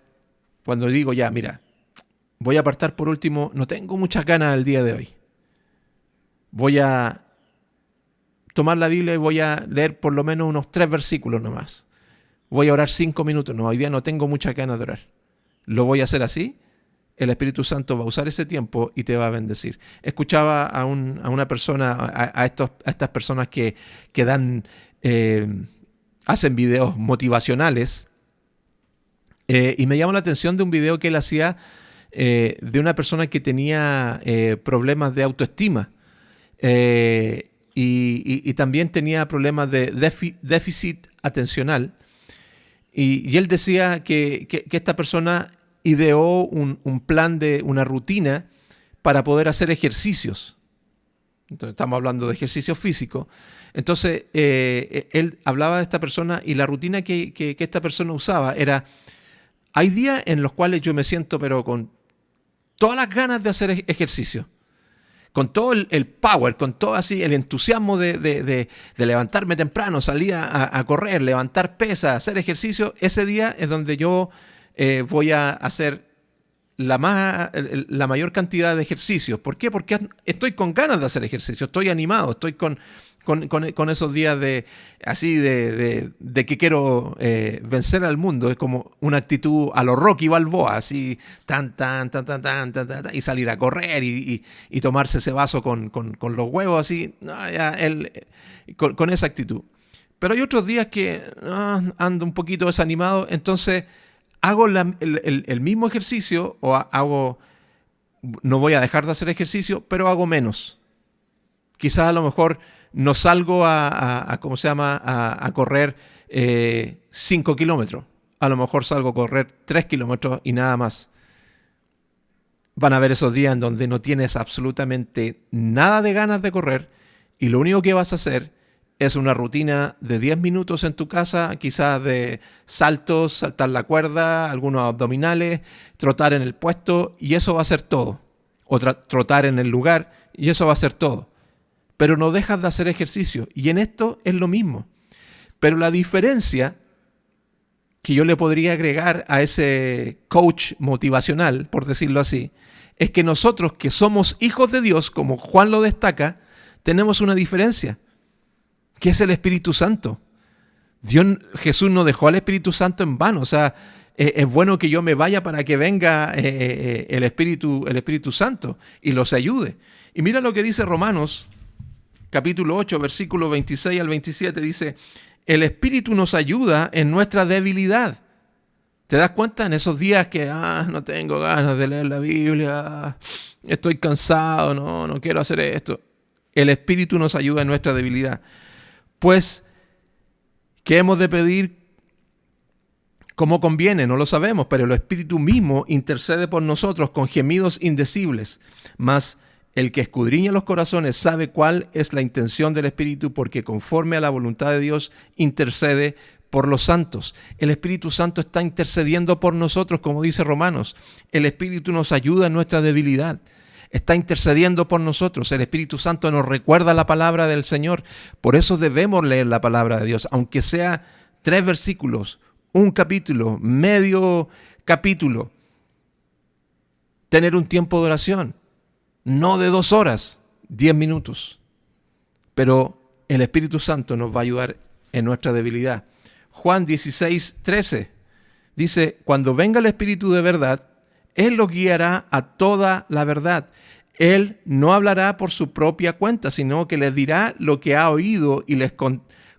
cuando digo ya, mira, voy a apartar por último, no tengo muchas ganas el día de hoy. Voy a tomar la Biblia y voy a leer por lo menos unos 3 versículos nomás. Voy a orar 5 minutos. No, hoy día no tengo muchas ganas de orar. Lo voy a hacer así. El Espíritu Santo va a usar ese tiempo y te va a bendecir. Escuchaba a una persona, a estas personas que dan, hacen videos motivacionales, y me llamó la atención de un video que él hacía de una persona que tenía problemas de autoestima. Y también tenía problemas de déficit atencional. Y él decía que esta persona ideó un plan de una rutina para poder hacer ejercicios. Entonces, estamos hablando de ejercicio físico. Entonces, él hablaba de esta persona y la rutina que esta persona usaba era: hay días en los cuales yo me siento pero con todas las ganas de hacer ejercicio, con todo el power, con todo así el entusiasmo de levantarme temprano, salir a correr, levantar pesas, hacer ejercicio. Ese día es donde yo voy a hacer la mayor cantidad de ejercicios. ¿Por qué? Porque estoy con ganas de hacer ejercicio, estoy animado, estoy con esos días de que quiero vencer al mundo. Es como una actitud a lo Rocky Balboa, así tan, y salir a correr y tomarse ese vaso con los huevos, así, con esa actitud. Pero hay otros días que ando un poquito desanimado, entonces hago el mismo ejercicio, no voy a dejar de hacer ejercicio, pero hago menos. Quizás a lo mejor no salgo a correr 5 kilómetros. A lo mejor salgo a correr 3 kilómetros y nada más. Van a haber esos días en donde no tienes absolutamente nada de ganas de correr y lo único que vas a hacer es una rutina de 10 minutos en tu casa, quizás de saltos, saltar la cuerda, algunos abdominales, trotar en el puesto, y eso va a ser todo. O trotar en el lugar, y eso va a ser todo. Pero no dejas de hacer ejercicio. Y en esto es lo mismo. Pero la diferencia que yo le podría agregar a ese coach motivacional, por decirlo así, es que nosotros que somos hijos de Dios, como Juan lo destaca, tenemos una diferencia, que es el Espíritu Santo. Jesús no dejó al Espíritu Santo en vano. O sea, es bueno que yo me vaya para que venga el Espíritu Santo y los ayude. Y mira lo que dice Romanos, capítulo 8, versículos 26 al 27, dice: el Espíritu nos ayuda en nuestra debilidad. ¿Te das cuenta? En esos días que no tengo ganas de leer la Biblia, estoy cansado, no quiero hacer esto. El Espíritu nos ayuda en nuestra debilidad. Pues, ¿qué hemos de pedir como conviene? No lo sabemos, pero el Espíritu mismo intercede por nosotros con gemidos indecibles. Mas el que escudriña los corazones sabe cuál es la intención del Espíritu, porque conforme a la voluntad de Dios intercede por los santos. El Espíritu Santo está intercediendo por nosotros, como dice Romanos. El Espíritu nos ayuda en nuestra debilidad. Está intercediendo por nosotros. El Espíritu Santo nos recuerda la palabra del Señor. Por eso debemos leer la palabra de Dios, aunque sea 3 versículos, un capítulo, medio capítulo. Tener un tiempo de oración, no de 2 horas, 10 minutos. Pero el Espíritu Santo nos va a ayudar en nuestra debilidad. Juan 16:13 dice: cuando venga el Espíritu de verdad, Él los guiará a toda la verdad. Él no hablará por su propia cuenta, sino que les dirá lo que ha oído y les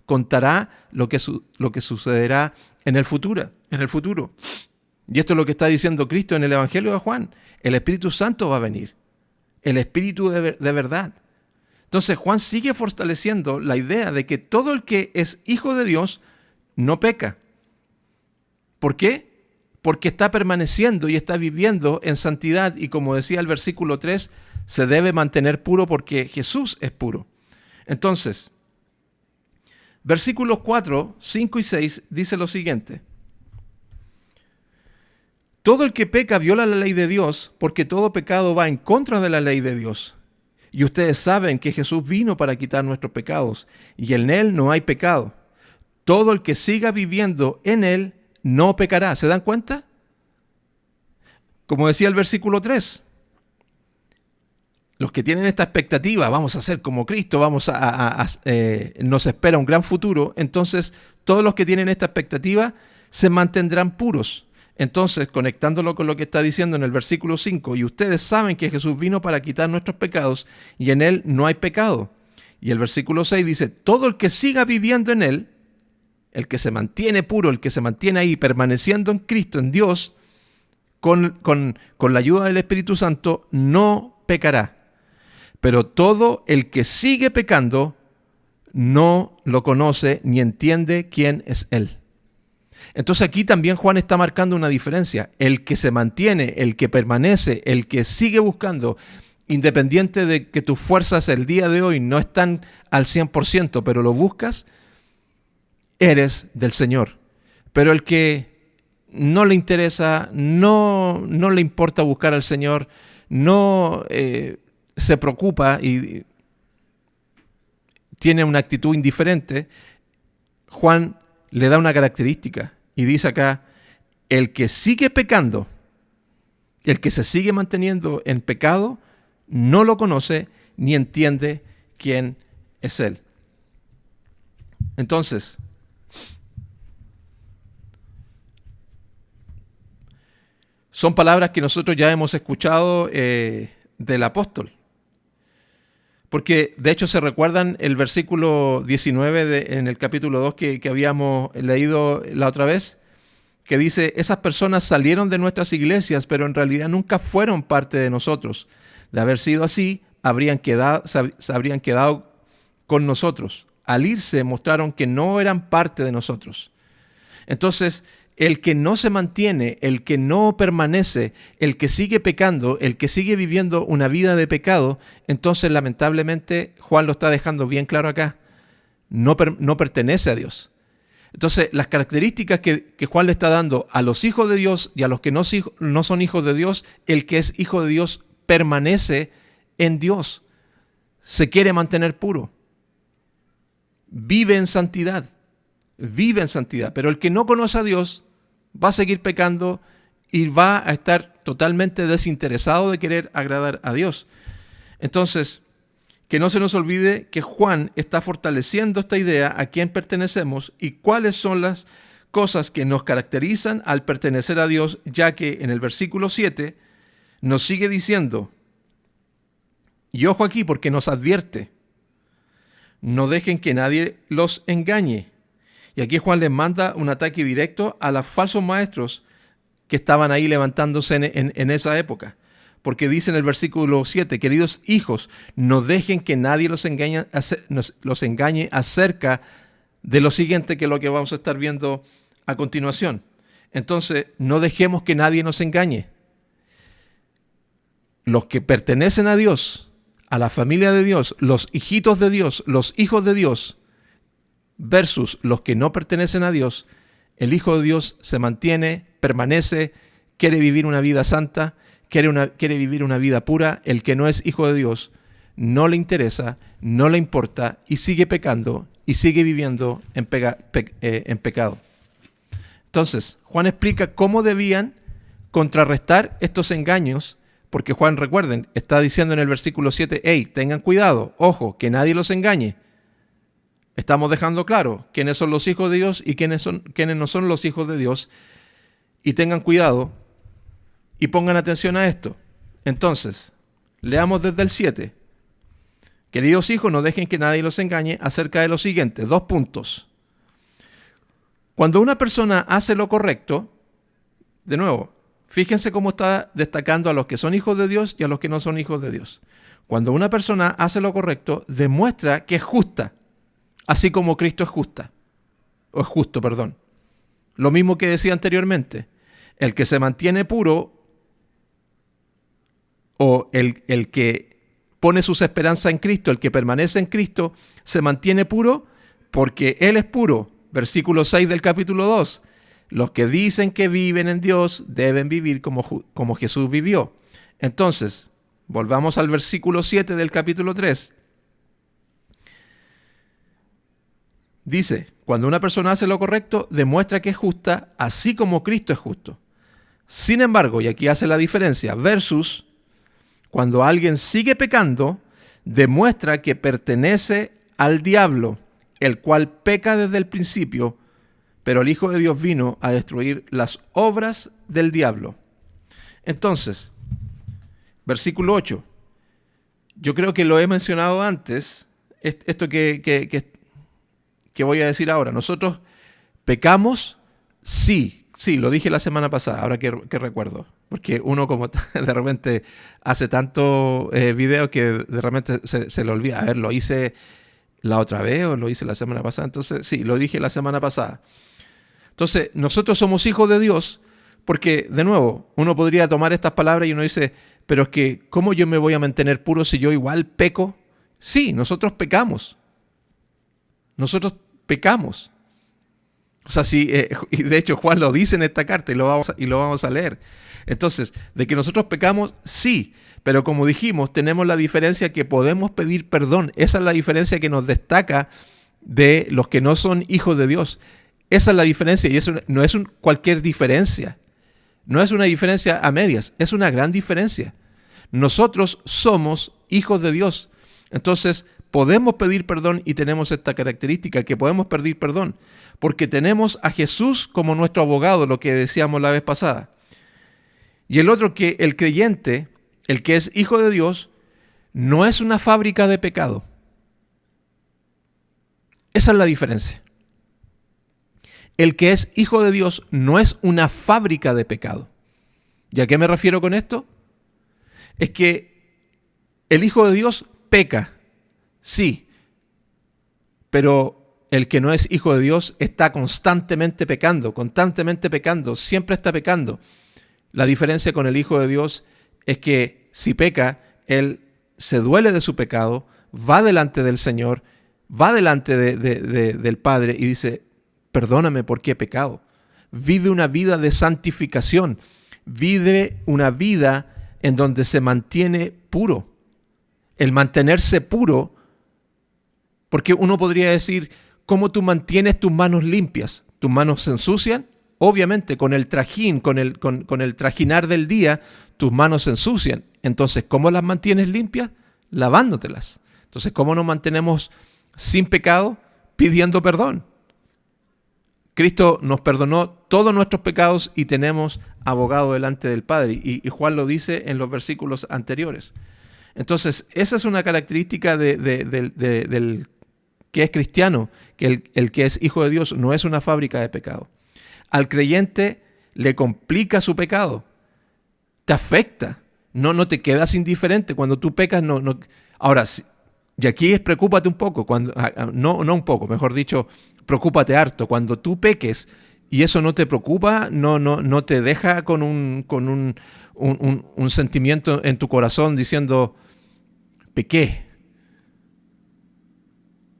contará lo que sucederá en el futuro. Y esto es lo que está diciendo Cristo en el Evangelio de Juan. El Espíritu Santo va a venir. El Espíritu de verdad. Entonces Juan sigue fortaleciendo la idea de que todo el que es hijo de Dios no peca. ¿Por qué? Porque está permaneciendo y está viviendo en santidad, y como decía el versículo 3, se debe mantener puro porque Jesús es puro. Entonces, versículos 4, 5 y 6 dice lo siguiente: todo el que peca viola la ley de Dios, porque todo pecado va en contra de la ley de Dios. Y ustedes saben que Jesús vino para quitar nuestros pecados, y en Él no hay pecado. Todo el que siga viviendo en Él no pecará. ¿Se dan cuenta? Como decía el versículo 3, los que tienen esta expectativa, vamos a ser como Cristo, nos espera un gran futuro, entonces todos los que tienen esta expectativa se mantendrán puros. Entonces, conectándolo con lo que está diciendo en el versículo 5, y ustedes saben que Jesús vino para quitar nuestros pecados, y en Él no hay pecado. Y el versículo 6 dice: todo el que siga viviendo en Él, el que se mantiene puro, el que se mantiene ahí permaneciendo en Cristo, en Dios, con la ayuda del Espíritu Santo, no pecará. Pero todo el que sigue pecando no lo conoce ni entiende quién es Él. Entonces aquí también Juan está marcando una diferencia. El que se mantiene, el que permanece, el que sigue buscando, independiente de que tus fuerzas el día de hoy no están al 100%, pero lo buscas, eres del Señor. Pero el que no le interesa, no le importa buscar al Señor, no se preocupa y tiene una actitud indiferente, Juan le da una característica y dice acá, el que sigue pecando, el que se sigue manteniendo en pecado, no lo conoce ni entiende quién es Él. Entonces, son palabras que nosotros ya hemos escuchado del apóstol. Porque de hecho se recuerdan el versículo 19 en el capítulo 2 que habíamos leído la otra vez, que dice, esas personas salieron de nuestras iglesias, pero en realidad nunca fueron parte de nosotros. De haber sido así, se habrían quedado con nosotros. Al irse mostraron que no eran parte de nosotros. Entonces, el que no se mantiene, el que no permanece, el que sigue pecando, el que sigue viviendo una vida de pecado, entonces lamentablemente Juan lo está dejando bien claro acá, no pertenece a Dios. Entonces las características que Juan le está dando a los hijos de Dios y a los que no son hijos de Dios, el que es hijo de Dios permanece en Dios, se quiere mantener puro, vive en santidad, pero el que no conoce a Dios va a seguir pecando y va a estar totalmente desinteresado de querer agradar a Dios. Entonces, que no se nos olvide que Juan está fortaleciendo esta idea a quién pertenecemos y cuáles son las cosas que nos caracterizan al pertenecer a Dios, ya que en el versículo 7 nos sigue diciendo, y ojo aquí porque nos advierte, no dejen que nadie los engañe. Y aquí Juan les manda un ataque directo a los falsos maestros que estaban ahí levantándose en esa época. Porque dice en el versículo 7, queridos hijos, no dejen que nadie los engañe acerca de lo siguiente, que es lo que vamos a estar viendo a continuación. Entonces, no dejemos que nadie nos engañe. Los que pertenecen a Dios, a la familia de Dios, los hijitos de Dios, los hijos de Dios, versus los que no pertenecen a Dios, el Hijo de Dios se mantiene, permanece, quiere vivir una vida santa, quiere vivir una vida pura. El que no es hijo de Dios no le interesa, no le importa y sigue pecando y sigue viviendo en pecado. Entonces, Juan explica cómo debían contrarrestar estos engaños, porque Juan, recuerden, está diciendo en el versículo 7, hey, tengan cuidado, ojo, que nadie los engañe. Estamos dejando claro quiénes son los hijos de Dios y quiénes no son los hijos de Dios. Y tengan cuidado y pongan atención a esto. Entonces, leamos desde el 7. Queridos hijos, no dejen que nadie los engañe acerca de lo siguiente. 2 puntos. Cuando una persona hace lo correcto, de nuevo, fíjense cómo está destacando a los que son hijos de Dios y a los que no son hijos de Dios. Cuando una persona hace lo correcto, demuestra que es justa. Así como Cristo es justo. Lo mismo que decía anteriormente. El que se mantiene puro o el que pone sus esperanzas en Cristo, el que permanece en Cristo, se mantiene puro porque Él es puro. Versículo 6 del capítulo 2. Los que dicen que viven en Dios deben vivir como Jesús vivió. Entonces, volvamos al versículo 7 del capítulo 3. Dice, cuando una persona hace lo correcto, demuestra que es justa, así como Cristo es justo. Sin embargo, y aquí hace la diferencia, versus cuando alguien sigue pecando, demuestra que pertenece al diablo, el cual peca desde el principio, pero el Hijo de Dios vino a destruir las obras del diablo. Entonces, versículo 8. Yo creo que lo he mencionado antes, esto que voy a decir ahora. Nosotros pecamos, sí, lo dije la semana pasada, ahora que recuerdo. Porque uno como de repente hace tanto video que de repente se le olvida. A ver, ¿lo hice la otra vez o lo hice la semana pasada? Entonces, sí, lo dije la semana pasada. Entonces, nosotros somos hijos de Dios porque, de nuevo, uno podría tomar estas palabras y uno dice, pero es que, ¿cómo yo me voy a mantener puro si yo igual peco? Sí, nosotros pecamos. Nosotros pecamos. O sea, sí, y de hecho Juan lo dice en esta carta y lo vamos a leer. Entonces, de que nosotros pecamos, sí, pero como dijimos, tenemos la diferencia que podemos pedir perdón. Esa es la diferencia que nos destaca de los que no son hijos de Dios. Esa es la diferencia y eso no es cualquier diferencia. No es una diferencia a medias, es una gran diferencia. Nosotros somos hijos de Dios. Entonces, podemos pedir perdón y tenemos esta característica que podemos pedir perdón porque tenemos a Jesús como nuestro abogado, lo que decíamos la vez pasada. Y el otro, que el creyente, el que es hijo de Dios, no es una fábrica de pecado. Esa es la diferencia. El que es hijo de Dios no es una fábrica de pecado. ¿Y a qué me refiero con esto? Es que el hijo de Dios peca, sí, pero el que no es hijo de Dios está constantemente pecando, siempre está pecando. La diferencia con el hijo de Dios es que si peca, él se duele de su pecado, va delante del Señor, va delante del Padre y dice, perdóname porque he pecado. Vive una vida de santificación, vive una vida en donde se mantiene puro. El mantenerse puro, porque uno podría decir, ¿cómo tú mantienes tus manos limpias? ¿Tus manos se ensucian? Obviamente, con el trajín, con el trajinar del día, tus manos se ensucian. Entonces, ¿cómo las mantienes limpias? Lavándotelas. Entonces, ¿cómo nos mantenemos sin pecado? Pidiendo perdón. Cristo nos perdonó todos nuestros pecados y tenemos abogado delante del Padre. Y Juan lo dice en los versículos anteriores. Entonces, esa es una característica del que es cristiano, que el que es hijo de Dios no es una fábrica de pecado. Al creyente le complica su pecado, te afecta, no te quedas indiferente. Cuando tú pecas, no. Ahora, y aquí es preocúpate un poco, no un poco, mejor dicho, preocúpate harto. Cuando tú peques y eso no te preocupa, no te deja con un sentimiento en tu corazón diciendo, pequé.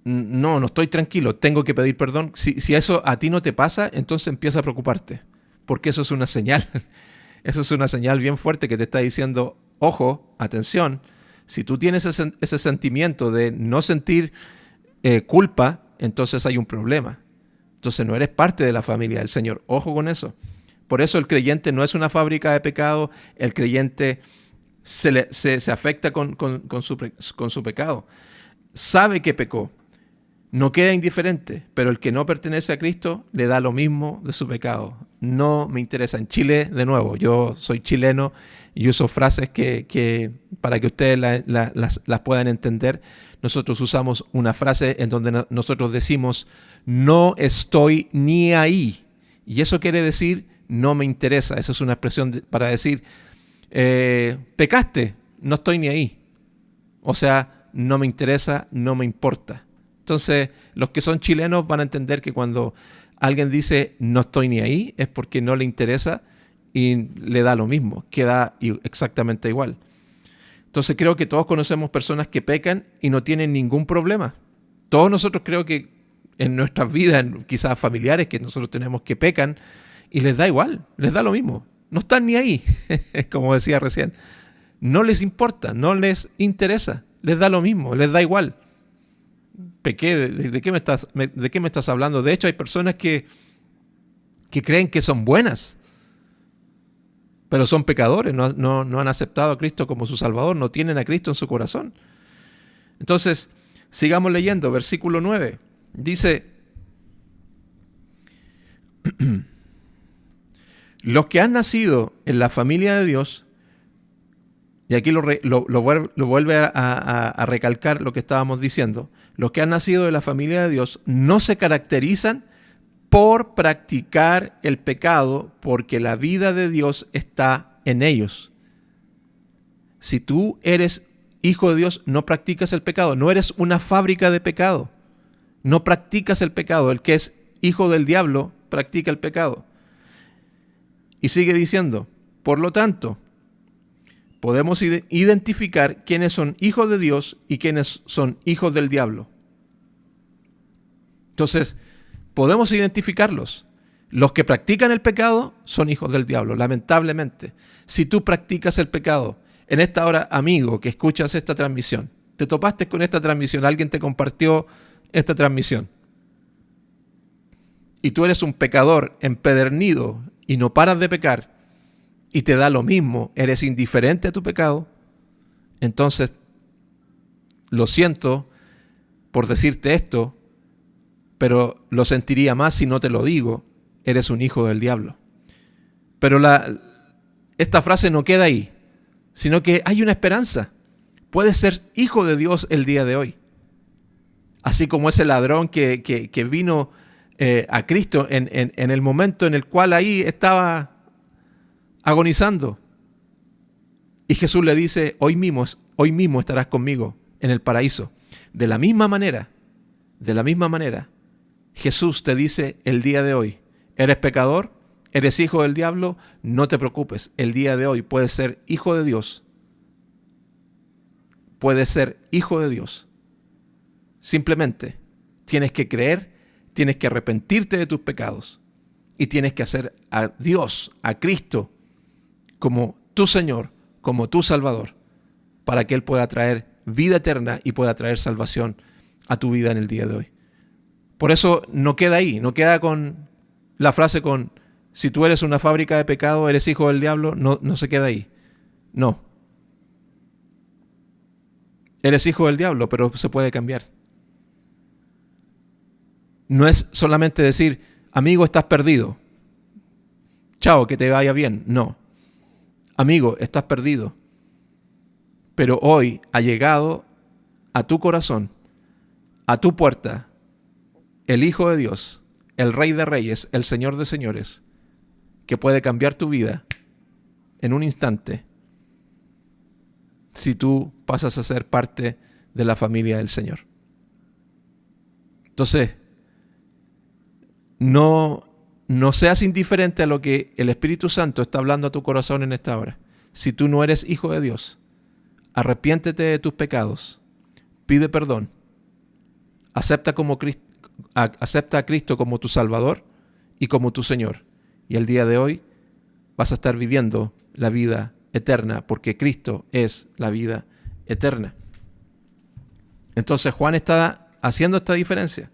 No estoy tranquilo, tengo que pedir perdón. Si eso a ti no te pasa, entonces empieza a preocuparte, porque eso es una señal. Eso es una señal bien fuerte que te está diciendo, ojo, atención, si tú tienes ese sentimiento de no sentir culpa, entonces hay un problema. Entonces no eres parte de la familia del Señor. Ojo con eso. Por eso el creyente no es una fábrica de pecado, el creyente se afecta con su pecado. Sabe que pecó. No queda indiferente, pero el que no pertenece a Cristo le da lo mismo de su pecado. No me interesa. En Chile, de nuevo, yo soy chileno y uso frases que para que ustedes las puedan entender. Nosotros usamos una frase en donde nosotros decimos, no estoy ni ahí. Y eso quiere decir, no me interesa. Esa es una expresión para decir, pecaste, no estoy ni ahí. O sea, no me interesa, no me importa. Entonces, los que son chilenos van a entender que cuando alguien dice no estoy ni ahí, es porque no le interesa y le da lo mismo, queda exactamente igual. Entonces, creo que todos conocemos personas que pecan y no tienen ningún problema. Todos nosotros creo que en nuestras vidas, quizás familiares que nosotros tenemos que pecan y les da igual, les da lo mismo. No están ni ahí, como decía recién. No les importa, no les interesa, les da lo mismo, les da igual. Pequé, ¿de qué me estás hablando? De hecho, hay personas que creen que son buenas, pero son pecadores, no han aceptado a Cristo como su Salvador, no tienen a Cristo en su corazón. Entonces, sigamos leyendo, versículo 9. Dice, los que han nacido en la familia de Dios, y aquí lo vuelve a recalcar lo que estábamos diciendo, los que han nacido de la familia de Dios no se caracterizan por practicar el pecado, porque la vida de Dios está en ellos. Si tú eres hijo de Dios, no practicas el pecado, no eres una fábrica de pecado, no practicas el pecado. El que es hijo del diablo practica el pecado. Y sigue diciendo, por lo tanto, podemos identificar quiénes son hijos de Dios y quiénes son hijos del diablo. Entonces, podemos identificarlos. Los que practican el pecado son hijos del diablo, lamentablemente. Si tú practicas el pecado, en esta hora, amigo, que escuchas esta transmisión, te topaste con esta transmisión, alguien te compartió esta transmisión, y tú eres un pecador empedernido y no paras de pecar, y te da lo mismo, eres indiferente a tu pecado, entonces, lo siento por decirte esto, pero lo sentiría más si no te lo digo, eres un hijo del diablo. Pero esta frase no queda ahí, sino que hay una esperanza. Puedes ser hijo de Dios el día de hoy. Así como ese ladrón que vino a Cristo en el momento en el cual ahí estaba agonizando. Y Jesús le dice, hoy mismo estarás conmigo en el paraíso. De la misma manera, Jesús te dice el día de hoy, ¿eres pecador? ¿Eres hijo del diablo? No te preocupes, el día de hoy puedes ser hijo de Dios. Puedes ser hijo de Dios. Simplemente tienes que creer, tienes que arrepentirte de tus pecados y tienes que hacer a Dios, a Cristo, como tu Señor, como tu Salvador, para que Él pueda traer vida eterna y pueda traer salvación a tu vida en el día de hoy. Por eso no queda ahí, no queda con la frase con si tú eres una fábrica de pecado, eres hijo del diablo, no se queda ahí. No. Eres hijo del diablo, pero se puede cambiar. No es solamente decir, amigo, estás perdido. Chao, que te vaya bien. No. Amigo, estás perdido. Pero hoy ha llegado a tu corazón, a tu puerta, el Hijo de Dios, el Rey de Reyes, el Señor de Señores, que puede cambiar tu vida en un instante si tú pasas a ser parte de la familia del Señor. Entonces, no seas indiferente a lo que el Espíritu Santo está hablando a tu corazón en esta hora. Si tú no eres hijo de Dios, arrepiéntete de tus pecados, pide perdón, acepta a Cristo como tu Salvador y como tu Señor. Y el día de hoy vas a estar viviendo la vida eterna, porque Cristo es la vida eterna. Entonces Juan está haciendo esta diferencia.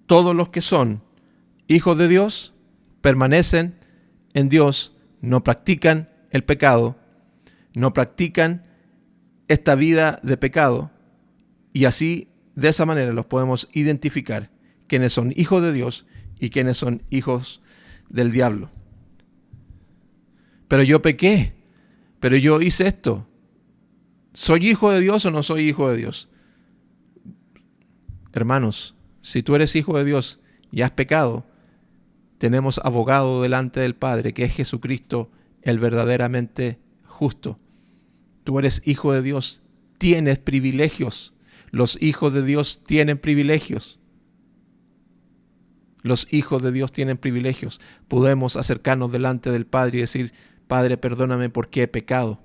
Todos los que son hijos de Dios permanecen en Dios, no practican el pecado, no practican esta vida de pecado, y así, de esa manera, los podemos identificar quiénes son hijos de Dios y quiénes son hijos del diablo. Pero yo pequé, pero yo hice esto. ¿Soy hijo de Dios o no soy hijo de Dios? Hermanos, si tú eres hijo de Dios y has pecado, tenemos abogado delante del Padre, que es Jesucristo, el verdaderamente justo. Tú eres hijo de Dios, tienes privilegios. Los hijos de Dios tienen privilegios. Los hijos de Dios tienen privilegios. Podemos acercarnos delante del Padre y decir, Padre, perdóname porque he pecado.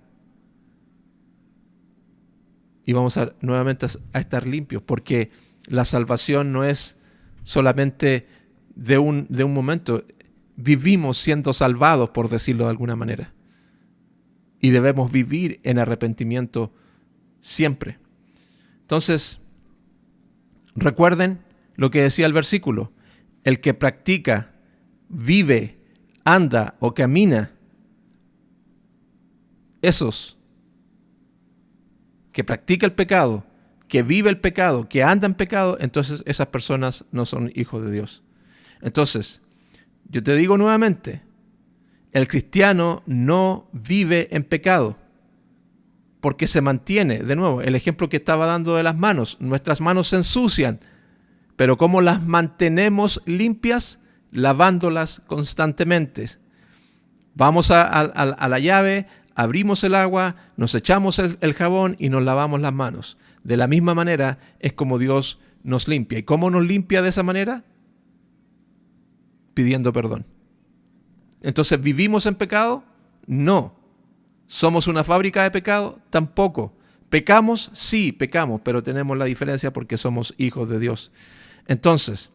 Y vamos nuevamente a estar limpios, porque la salvación no es solamente de un momento. Vivimos siendo salvados, por decirlo de alguna manera. Y debemos vivir en arrepentimiento siempre. Entonces, recuerden lo que decía el versículo. El que practica, vive, anda o camina, esos que practica el pecado, que vive el pecado, que anda en pecado, entonces esas personas no son hijos de Dios. Entonces, yo te digo nuevamente, el cristiano no vive en pecado, porque se mantiene, de nuevo, el ejemplo que estaba dando de las manos, nuestras manos se ensucian, pero ¿cómo las mantenemos limpias? Lavándolas constantemente. Vamos a la llave, abrimos el agua, nos echamos el jabón y nos lavamos las manos. De la misma manera es como Dios nos limpia. ¿Y cómo nos limpia de esa manera? pidiendo perdón. Entonces, ¿vivimos en pecado? No. ¿Somos una fábrica de pecado? Tampoco. ¿Pecamos? Sí, pecamos, pero tenemos la diferencia porque somos hijos de Dios. Entonces,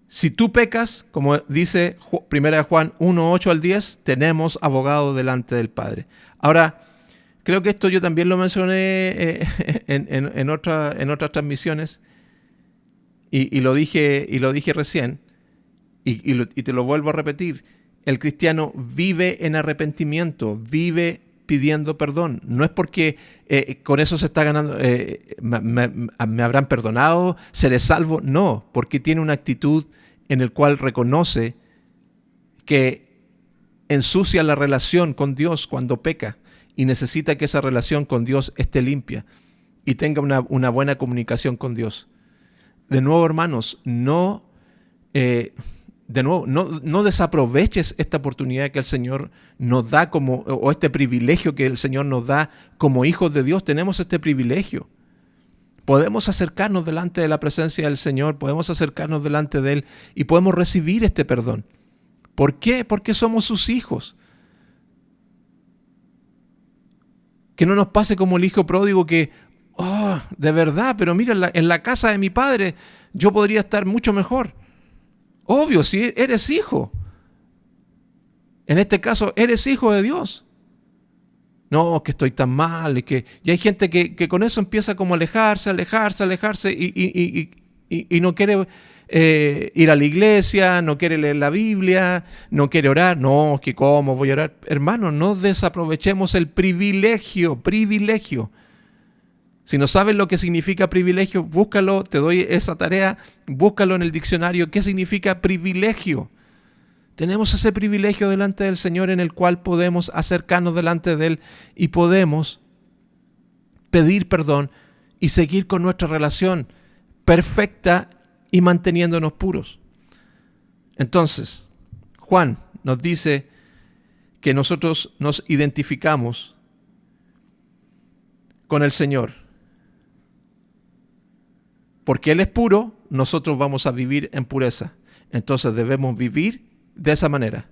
si tú pecas, como dice 1 Juan 1, 8 al 10, tenemos abogado delante del Padre. Ahora, creo que esto yo también lo mencioné en otras transmisiones y lo dije recién y te lo vuelvo a repetir. El cristiano vive en arrepentimiento, vive pidiendo perdón. No es porque con eso se está ganando, me habrán perdonado, seré salvo. No, porque tiene una actitud en la cual reconoce que ensucia la relación con Dios cuando peca y necesita que esa relación con Dios esté limpia y tenga una buena comunicación con Dios. De nuevo, hermanos, no desaproveches esta oportunidad que el Señor nos da o este privilegio que el Señor nos da como hijos de Dios. Tenemos este privilegio. Podemos acercarnos delante de la presencia del Señor, podemos acercarnos delante de Él y podemos recibir este perdón. ¿Por qué? Porque somos sus hijos. Que no nos pase como el hijo pródigo que, de verdad, pero mira, en la casa de mi padre yo podría estar mucho mejor. Obvio, si eres hijo. En este caso, eres hijo de Dios. No, que estoy tan mal. Y hay gente que con eso empieza como a alejarse y no quiere ir a la iglesia, no quiere leer la Biblia, no quiere orar. No, que cómo voy a orar. Hermano, no desaprovechemos el privilegio. Si no sabes lo que significa privilegio, búscalo, te doy esa tarea, búscalo en el diccionario. ¿Qué significa privilegio? Tenemos ese privilegio delante del Señor en el cual podemos acercarnos delante de Él y podemos pedir perdón y seguir con nuestra relación perfecta y manteniéndonos puros. Entonces, Juan nos dice que nosotros nos identificamos con el Señor. Porque Él es puro, nosotros vamos a vivir en pureza. Entonces debemos vivir de esa manera.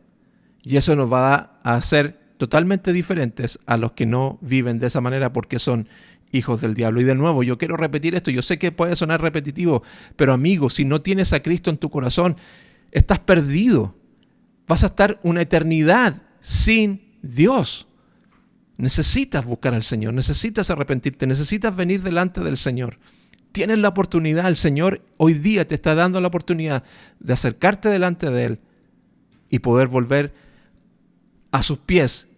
Y eso nos va a hacer totalmente diferentes a los que no viven de esa manera porque son hijos del diablo. Y de nuevo, yo quiero repetir esto. Yo sé que puede sonar repetitivo, pero amigo, si no tienes a Cristo en tu corazón, estás perdido. Vas a estar una eternidad sin Dios. Necesitas buscar al Señor, necesitas arrepentirte, necesitas venir delante del Señor. Tienes la oportunidad, el Señor hoy día te está dando la oportunidad de acercarte delante de Él y poder volver a sus pies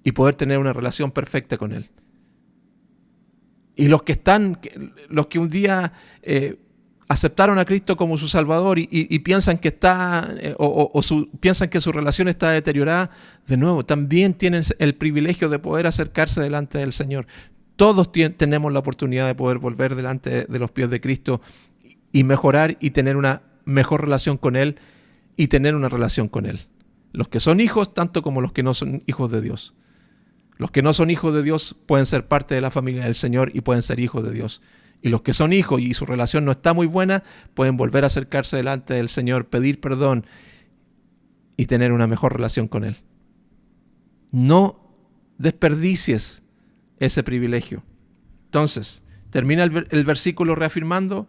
y poder tener una relación perfecta con Él. Y los que un día aceptaron a Cristo como su Salvador y piensan que piensan que su relación está deteriorada, de nuevo, también tienen el privilegio de poder acercarse delante del Señor. Todos tenemos la oportunidad de poder volver delante de los pies de Cristo y mejorar y tener una mejor relación con Él y tener una relación con Él. Los que son hijos, tanto como los que no son hijos de Dios. Los que no son hijos de Dios pueden ser parte de la familia del Señor y pueden ser hijos de Dios. Y los que son hijos y su relación no está muy buena, pueden volver a acercarse delante del Señor, pedir perdón y tener una mejor relación con Él. No desperdicies ese privilegio. Entonces, termina el versículo reafirmando.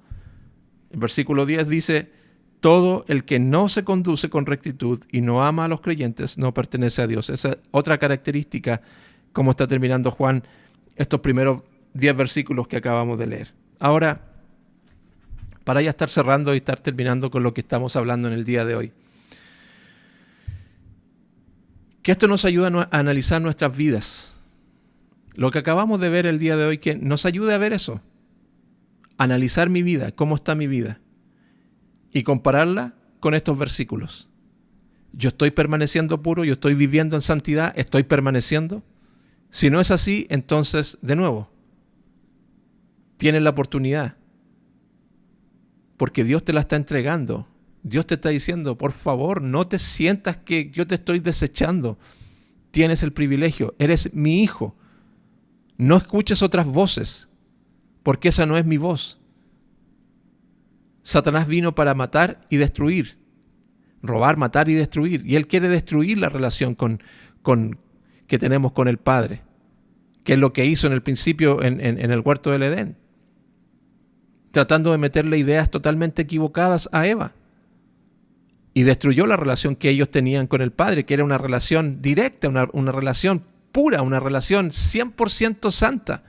El versículo 10 dice: todo el que no se conduce con rectitud y no ama a los creyentes no pertenece a Dios. Esa es otra característica, como está terminando Juan estos primeros 10 versículos que acabamos de leer. Ahora, para ya estar cerrando y estar terminando con lo que estamos hablando en el día de hoy, que esto nos ayuda a analizar nuestras vidas. Lo que acabamos de ver el día de hoy, que nos ayude a ver eso. Analizar mi vida, cómo está mi vida. Y compararla con estos versículos. ¿Yo estoy permaneciendo puro? ¿Yo estoy viviendo en santidad? ¿Estoy permaneciendo? Si no es así, entonces, de nuevo, tienes la oportunidad. Porque Dios te la está entregando. Dios te está diciendo, por favor, no te sientas que yo te estoy desechando. Tienes el privilegio, eres mi hijo. No escuches otras voces, porque esa no es mi voz. Satanás vino para matar y destruir. Robar, matar y destruir. Y él quiere destruir la relación que tenemos con el Padre, que es lo que hizo en el principio en el huerto del Edén, tratando de meterle ideas totalmente equivocadas a Eva. Y destruyó la relación que ellos tenían con el Padre, que era una relación directa, una relación pura, una relación 100% santa.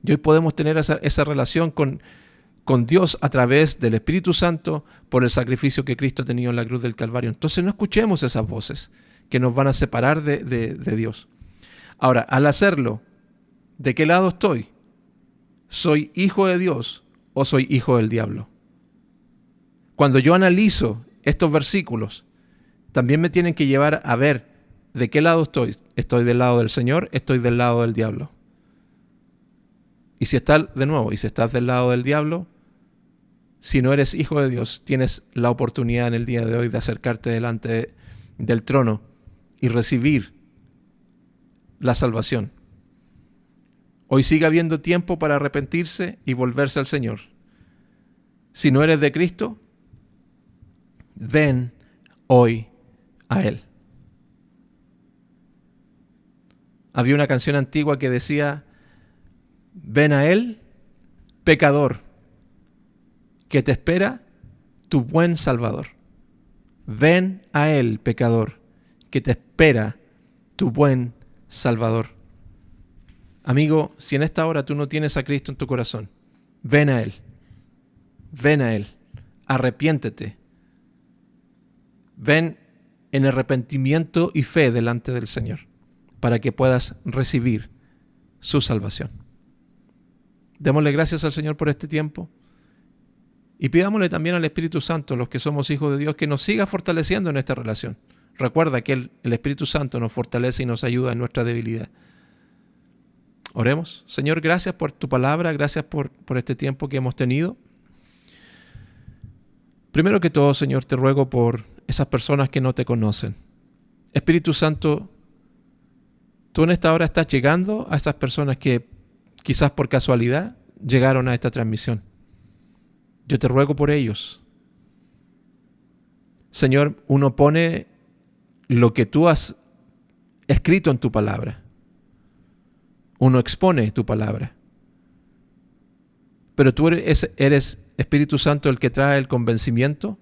Y hoy podemos tener esa relación con Dios a través del Espíritu Santo por el sacrificio que Cristo ha tenido en la cruz del Calvario. Entonces no escuchemos esas voces que nos van a separar de Dios. Ahora, al hacerlo, ¿de qué lado estoy? ¿Soy hijo de Dios o soy hijo del diablo? Cuando yo analizo estos versículos, también me tienen que llevar a ver de qué lado estoy. ¿Estoy del lado del Señor? ¿Estoy del lado del diablo? Y si estás del lado del diablo, si no eres hijo de Dios, tienes la oportunidad en el día de hoy de acercarte delante del trono y recibir la salvación. Hoy sigue habiendo tiempo para arrepentirse y volverse al Señor. Si no eres de Cristo, ven hoy a Él. Había una canción antigua que decía: ven a Él, pecador, que te espera tu buen Salvador. Ven a Él, pecador, que te espera tu buen Salvador. Amigo, si en esta hora tú no tienes a Cristo en tu corazón, ven a Él. Ven a Él. Arrepiéntete. Ven en arrepentimiento y fe delante del Señor para que puedas recibir su salvación. Démosle gracias al Señor por este tiempo y pidámosle también al Espíritu Santo, los que somos hijos de Dios, que nos siga fortaleciendo en esta relación. Recuerda que el Espíritu Santo nos fortalece y nos ayuda en nuestra debilidad. Oremos. Señor, gracias por tu palabra, gracias por este tiempo que hemos tenido. Primero que todo, Señor, te ruego por esas personas que no te conocen. Espíritu Santo, tú en esta hora estás llegando a esas personas que quizás por casualidad llegaron a esta transmisión. Yo te ruego por ellos. Señor, uno pone lo que tú has escrito en tu palabra. Uno expone tu palabra. Pero tú eres Espíritu Santo el que trae el convencimiento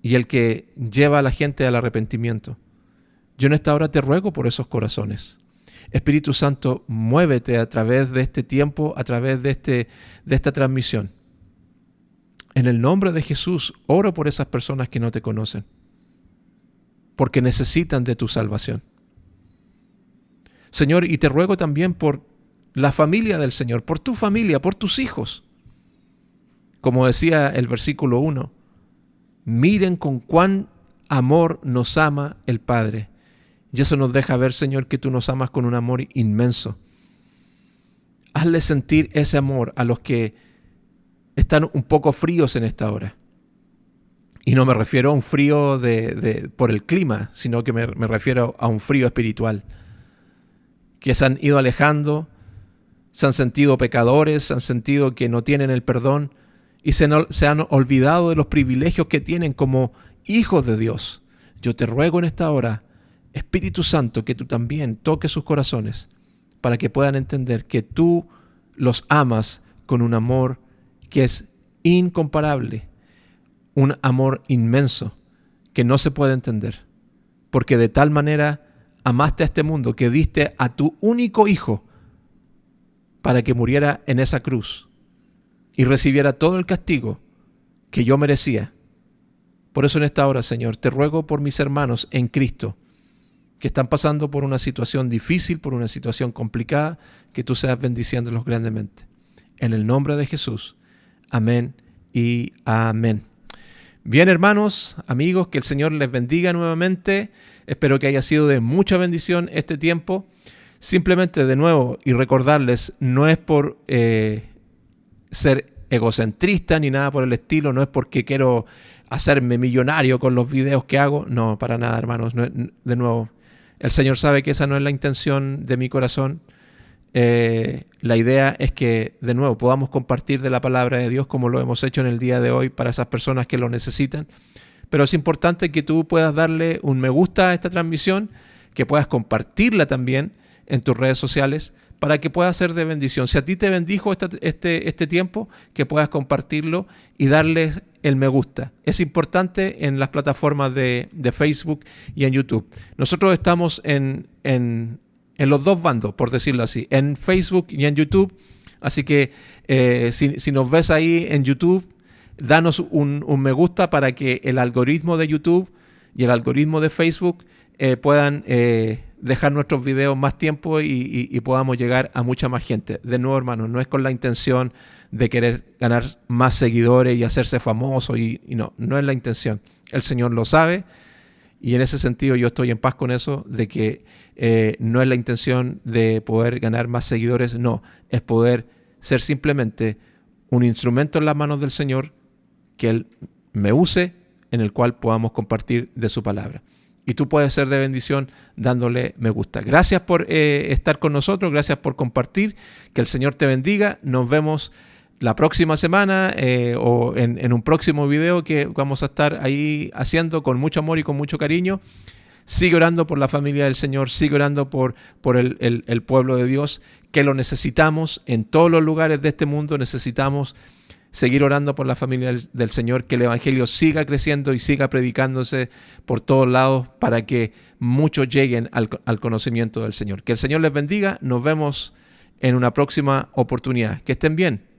y el que lleva a la gente al arrepentimiento. Yo en esta hora te ruego por esos corazones. Espíritu Santo, muévete a través de este tiempo, a través de esta transmisión. En el nombre de Jesús, oro por esas personas que no te conocen, porque necesitan de tu salvación. Señor, y te ruego también por la familia del Señor, por tu familia, por tus hijos. Como decía el versículo 1, miren con cuán amor nos ama el Padre. Y eso nos deja ver, Señor, que tú nos amas con un amor inmenso. Hazle sentir ese amor a los que están un poco fríos en esta hora. Y no me refiero a un frío por el clima, sino que me refiero a un frío espiritual. Que se han ido alejando, se han sentido pecadores, se han sentido que no tienen el perdón y se han olvidado de los privilegios que tienen como hijos de Dios. Yo te ruego en esta hora, Espíritu Santo, que tú también toques sus corazones para que puedan entender que tú los amas con un amor que es incomparable, un amor inmenso que no se puede entender, porque de tal manera amaste a este mundo que diste a tu único Hijo para que muriera en esa cruz y recibiera todo el castigo que yo merecía. Por eso en esta hora, Señor, te ruego por mis hermanos en Cristo que están pasando por una situación difícil, por una situación complicada, que tú seas bendiciéndolos grandemente. En el nombre de Jesús. Amén y amén. Bien, hermanos, amigos, que el Señor les bendiga nuevamente. Espero que haya sido de mucha bendición este tiempo. Simplemente de nuevo y recordarles, no es por ser egocentrista ni nada por el estilo, no es porque quiero hacerme millonario con los videos que hago, no, para nada, hermanos. No, de nuevo, el Señor sabe que esa no es la intención de mi corazón. la idea es que, de nuevo, podamos compartir de la palabra de Dios como lo hemos hecho en el día de hoy para esas personas que lo necesitan. Pero es importante que tú puedas darle un me gusta a esta transmisión, que puedas compartirla también en tus redes sociales para que pueda ser de bendición. Si a ti te bendijo este tiempo, que puedas compartirlo y darle el me gusta. Es importante en las plataformas de Facebook y en YouTube. Nosotros estamos en los dos bandos, por decirlo así, en Facebook y en YouTube. Así que si nos ves ahí en YouTube, danos un me gusta para que el algoritmo de YouTube y el algoritmo de Facebook puedan dejar nuestros videos más tiempo y podamos llegar a mucha más gente. De nuevo, hermanos, no es con la intención de querer ganar más seguidores y hacerse famoso, y no es la intención. El Señor lo sabe, y en ese sentido yo estoy en paz con eso, de que no es la intención de poder ganar más seguidores, no, es poder ser simplemente un instrumento en las manos del Señor, que Él me use, en el cual podamos compartir de su palabra. Y tú puedes ser de bendición dándole me gusta. Gracias por estar con nosotros, gracias por compartir, que el Señor te bendiga. Nos vemos la próxima semana o en un próximo video que vamos a estar ahí haciendo con mucho amor y con mucho cariño. Sigue orando por la familia del Señor, sigue orando por el pueblo de Dios, que lo necesitamos en todos los lugares de este mundo. Necesitamos seguir orando por la familia del Señor, que el Evangelio siga creciendo y siga predicándose por todos lados para que muchos lleguen al conocimiento del Señor. Que el Señor les bendiga. Nos vemos en una próxima oportunidad. Que estén bien.